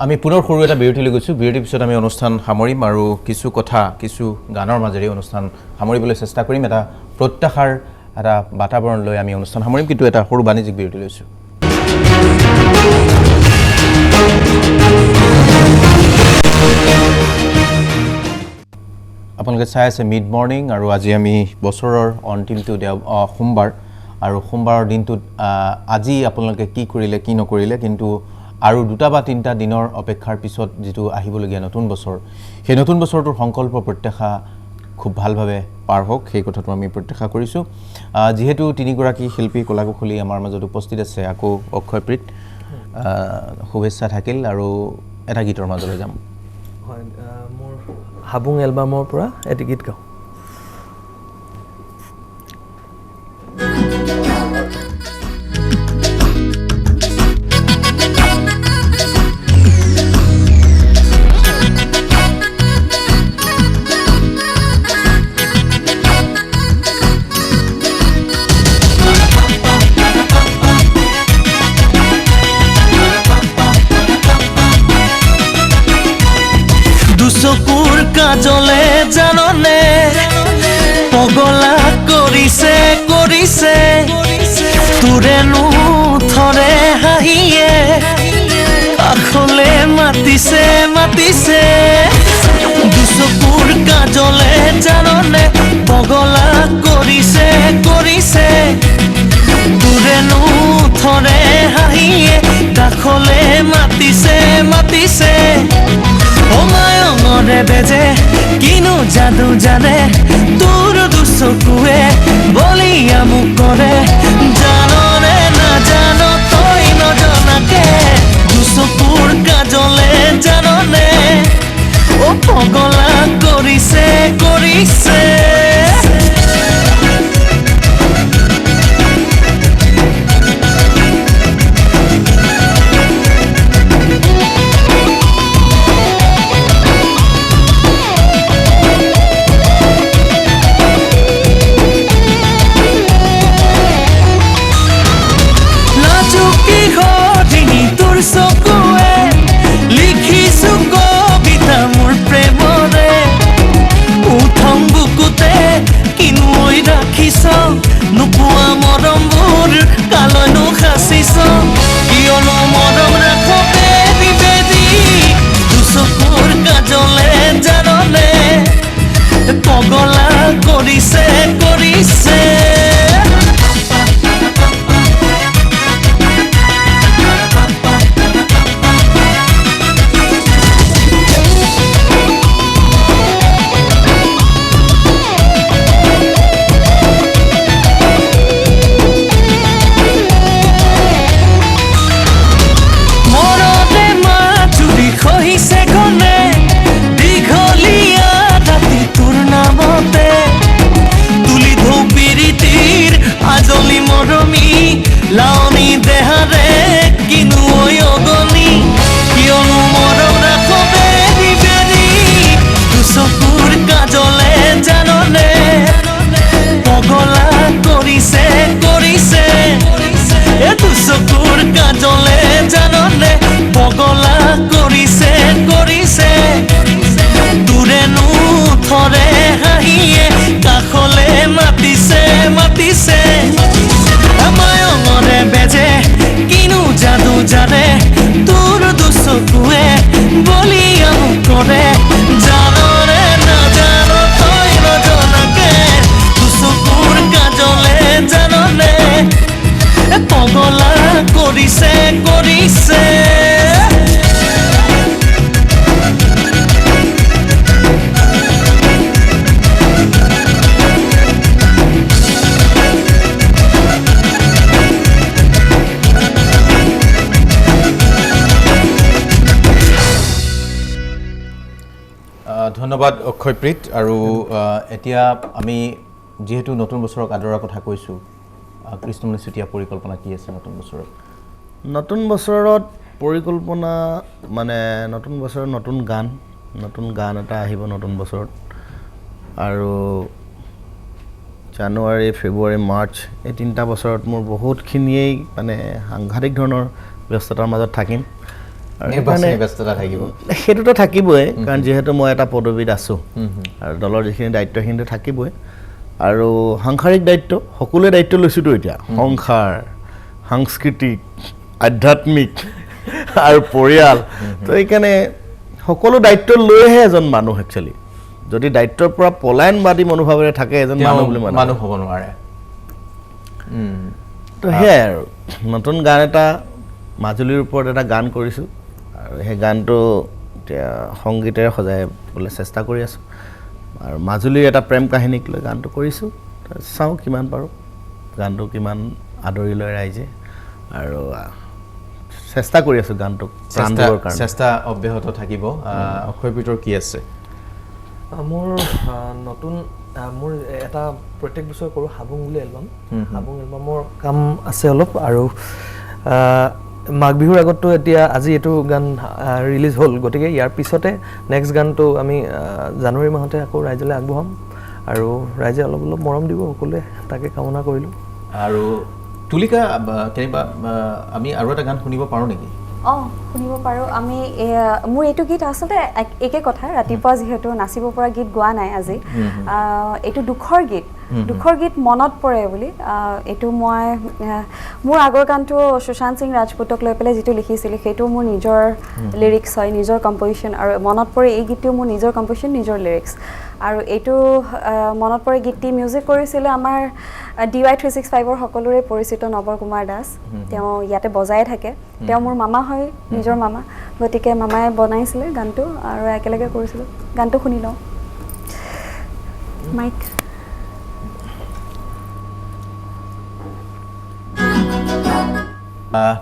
আমি পুনৰ সৰু এটা বিৰতিলৈ গৈছোঁ, বিৰতিৰ পিছত আমি অনুষ্ঠান সামৰিম আৰু কিছু কথা, কিছু গানৰ মাজেৰে অনুষ্ঠান সামৰিবলৈ চেষ্টা কৰিম। এটা প্ৰত্যাশাৰ এটা বাতাবৰণ লৈ আমি অনুষ্ঠান সামৰিম, কিন্তু এটা সৰু বাণিজ্যিক বিৰতি লৈছোঁ। আপোনালোকে চাই আছে মিড মৰ্ণিং, আৰু আজি আমি বছৰৰ অন্তিমটো সোমবাৰ, আৰু সোমবাৰৰ দিনটোত আজি আপোনালোকে কি কৰিলে কি নকৰিলে, কিন্তু আৰু 2 বা 3টা দিনৰ অপেক্ষাৰ পিছত যিটো আহিবলগীয়া নতুন বছৰ, সেই নতুন বছৰটোৰ সংকল্প প্ৰত্যাশা খুব ভালভাৱে পাৰ হওক, সেই কথাটো আমি প্ৰত্যাশা কৰিছোঁ। যিহেতু 3গৰাকী শিল্পী কলাকুশলী আমাৰ মাজত উপস্থিত আছে, আকৌ অক্ষয়প্ৰীত শুভেচ্ছা থাকিল, আৰু এটা গীতৰ মাজলৈ যাম। হয়, মোৰ হাবুং এলবামৰ পৰা এটি গীত গাওঁ। দুচকুৰ কাজলে জাননে পগলা কৰিছে কৰিছে, তোৰেনো থৰে হাঁহিয়ে কাষলে মাতিছে মাতিছে। দুচকুৰ কাজলে জাননে পগলা কৰিছে কৰিছে, তোৰেনো থৰে হাঁহিয়ে কাষলে মাতিছে মাতিছে। অমায়ঙৰে বেজে কিনো যাদু জানে, তোৰ দুচকুৱে বলিয়া মোক কৰে, জাননে নাজান তই নজনাকে। দুচকুৰ কাজলে জাননে অ পগলা কৰিছে কৰিছে। নোপোৱা মৰমবোৰ কালৈনো সাঁচিছ, কিয়নো মৰম ৰাখ বেবি বেবি। দুচকুৰ কাজলে জাননে পগলা কৰিছে কৰিছে। কৰিছে কৰিছে ধন্যবাদ অক্ষয়প্ৰীত আৰু এতিয়া আমি যেহেতু নতুন বছৰক আদৰাৰ কথা কৈছোঁ কৃষ্ণমণি চুতীয়া পৰিকল্পনা কি আছে নতুন বছৰত নতুন বছৰত পৰিকল্পনা মানে নতুন বছৰত নতুন গান এটা আহিব নতুন বছৰত আৰু জানুৱাৰী ফেব্ৰুৱাৰী মাৰ্চ এই তিনিটা বছৰত মোৰ বহুতখিনিয়েই মানে সাংঘাতিক ধৰণৰ ব্যস্ততাৰ মাজত থাকিম ব্যস্ততা থাকিব সেইটোতো থাকিবই কাৰণ যিহেতু মই এটা পদবীত আছোঁ আৰু দলৰ যিখিনি দায়িত্ব সেইখিনিতো থাকিবই আৰু সাংসাৰিক দায়িত্ব সকলোৱে দায়িত্ব লৈছোঁতো এতিয়া সংসাৰ সাংস্কৃতিক আধ্যাত্মিক আৰু পৰিয়াল তো সেইকাৰণে সকলো দায়িত্ব লৈহে এজন মানুহ একচুৱেলি যদি দায়িত্বৰ পৰা পলায়নবাদী মনোভাৱেৰে থাকে এজন মানুহ বুলি মানুহ হ'ব নোৱাৰে তো সেয়াই আৰু নতুন গান এটা মাজুলীৰ ওপৰত এটা গান কৰিছোঁ আৰু সেই গানটো এতিয়া সংগীতেৰে সজাবলৈ চেষ্টা কৰি আছোঁ আৰু মাজুলীৰ এটা প্ৰেম কাহিনীক লৈ গানটো কৰিছোঁ চাওঁ কিমান পাৰোঁ গানটো কিমান আদৰি লয় ৰাইজে আৰু চেষ্টা কৰি আছোঁ গানটোক প্ৰাণ দিবৰ কাৰণে চেষ্টা অব্যাহত থাকিব অক্ষয়প্ৰীতৰ কি আছে মোৰ নতুন মোৰ এটা প্ৰত্যেক বছৰ কৰোঁ হাবুং বুলি এলবাম হাবুং এলবামৰ কাম আছে অলপ আৰু মাঘ বিহুৰ আগততো এতিয়া আজি এইটো গান ৰিলিজ হ'ল গতিকে ইয়াৰ পিছতে নেক্সট গানটো আমি জানুৱাৰী মাহতে আকৌ ৰাইজলৈ আগবঢ়াম আৰু ৰাইজে অলপ অলপ মৰম দিব সকলোৱে তাকে কামনা কৰিলোঁ আৰু তুলিকা কেনিবা আমি আৰু এটা গান শুনিব পাৰোঁ নেকি শুনিব পাৰোঁ আমি মোৰ এইটো গীত আচলতে একে কথা ৰাতিপুৱা যিহেতু নাচিব পৰা গীত গোৱা নাই আজি এইটো দুখৰ গীত মনত পৰে বুলি এইটো মই মোৰ আগৰ গানটো সুশান্ত সিং ৰাজপুতক লৈ পেলাই যিটো লিখিছিলোঁ সেইটো মোৰ নিজৰ লিৰিক্স হয় নিজৰ কম্প'জিশ্যন আৰু মনত পৰে এই গীতটো মোৰ নিজৰ কম্প'জিশ্যন নিজৰ লিৰিক্স আৰু এইটো মনত পৰে গীতটি মিউজিক কৰিছিলে আমাৰ DY365ৰ সকলোৰে পৰিচিত নৱ কুমাৰ দাস তেওঁ ইয়াতে বজাই থাকে তেওঁ মোৰ মামা হয় নিজৰ মামা গতিকে মামাই বনাইছিলে গানটো আৰু একেলগে কৰিছিলোঁ গানটো শুনি লওঁ মাইক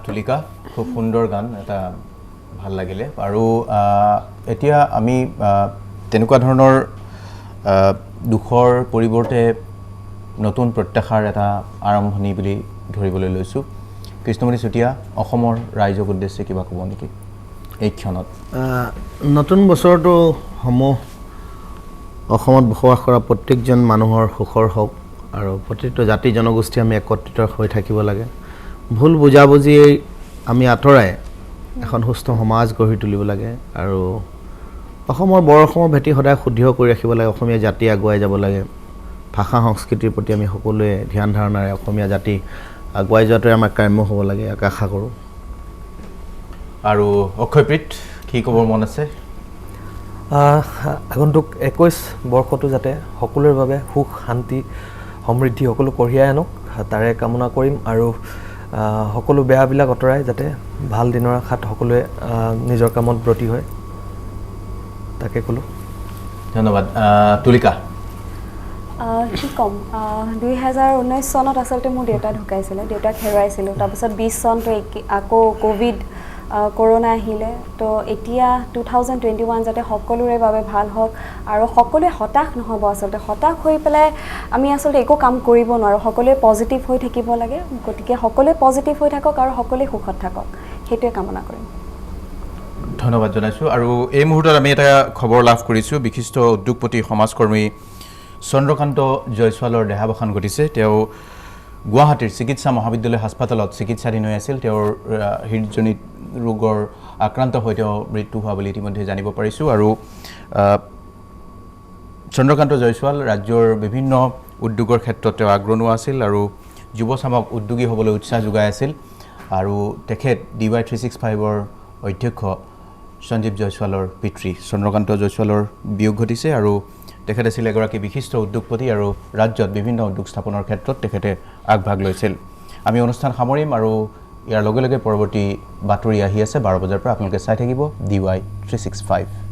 তুলিকা খুব সুন্দৰ গান এটা ভাল লাগিলে আৰু এতিয়া আমি তেনেকুৱা ধৰণৰ দুখৰ পৰিৱৰ্তে নতুন প্ৰত্যাশাৰ এটা আৰম্ভণি বুলি ধৰিবলৈ লৈছোঁ কৃষ্ণমণি চুতীয়া অসমৰ ৰাইজক উদ্দেশ্যে কিবা ক'ব নেকি এই ক্ষণত নতুন বছৰটো সমূহ অসমত বসবাস কৰা প্ৰত্যেকজন মানুহৰ সুখৰ হওক আৰু প্ৰতিটো জাতি জনগোষ্ঠী আমি একত্ৰিত হৈ থাকিব লাগে ভুল বুজাবুজি আমি আঁতৰাই এখন সুস্থ সমাজ গঢ়ি তুলিব লাগে আৰু অসমৰ বৰ অসমৰ ভেটি সদায় শুদ্ধ কৰি ৰাখিব লাগে অসমীয়া জাতি আগুৱাই যাব লাগে ভাষা সংস্কৃতিৰ প্ৰতি আমি সকলোৱে ধ্যান ধাৰণাৰে অসমীয়া জাতি আগুৱাই যোৱাটোৱে আমাৰ কাম্য হ'ব লাগে আশা কৰোঁ আৰু অক্ষয়প্ৰীত কি ক'বৰ মন আছে আগন্তুক 21 বৰ্ষটো যাতে সকলোৰে বাবে সুখ শান্তি সমৃদ্ধি সকলো কঢ়িয়াই আনক তাৰে কামনা কৰিম আৰু সকলো বেয়াবিলাক আঁতৰাই যাতে ভাল দিনৰ আশাত সকলোৱে নিজৰ কামত ব্ৰতী হয় তাকে ক'লোঁ ধন্যবাদ তুলিকা কি ক'ম 2019 চনত আচলতে মোৰ দেউতা ঢুকাইছিলে দেউতাক হেৰুৱাইছিলোঁ তাৰপিছত 20 চনটো আকৌ ক'ভিড কৰোণা আহিলে তো এতিয়া 2021 যাতে সকলোৰে বাবে ভাল হওক আৰু সকলোৱে হতাশ নহ'ব আচলতে হতাশ হৈ পেলাই আমি আচলতে একো কাম কৰিব নোৱাৰোঁ সকলোৱে পজিটিভ হৈ থাকিব লাগে গতিকে সকলোৱে পজিটিভ হৈ থাকক আৰু সকলোৱে সুখত থাকক সেইটোৱে কামনা কৰিম ধন্যবাদ জনাইছোঁ আৰু এই মুহূৰ্তত আমি এটা খবৰ লাভ কৰিছোঁ বিশিষ্ট উদ্যোগপতি সমাজকৰ্মী চন্দ্ৰকান্ত জয়ছোৱালৰ দেহাৱসান ঘটিছে তেওঁ গুৱাহাটীৰ চিকিৎসা মহাবিদ্যালয় হাস্পাতালত চিকিৎসাধীন হৈ আছিল তেওঁৰ হৃদজনিত ৰোগৰ আক্ৰান্ত হৈ তেওঁ মৃত্যু হোৱা বুলি ইতিমধ্যে জানিব পাৰিছোঁ আৰু চন্দ্ৰকান্ত জয়ছোৱাল ৰাজ্যৰ বিভিন্ন উদ্যোগৰ ক্ষেত্ৰত তেওঁ আগ্ৰণুৱা আছিল আৰু যুৱচামক উদ্যোগী হ'বলৈ উৎসাহ যোগাই আছিল আৰু তেখেত DY365ৰ অধ্যক্ষ সঞ্জীৱ জয়ছোৱালৰ পিতৃ চন্দ্ৰকান্ত জয়ছোৱালৰ বিয়োগ ঘটিছে আৰু তেখেত আছিল এগৰাকী বিশিষ্ট উদ্যোগপতি আৰু ৰাজ্যত বিভিন্ন উদ্যোগ স্থাপনৰ ক্ষেত্ৰত তেখেতে আগভাগ লৈছিল আমি অনুষ্ঠান সামৰিম আৰু ইয়াৰ লগে লগে পৰৱৰ্তী বাতৰি আহি আছে 12 বজাৰ পৰা আপোনালোকে চাই থাকিব DY 365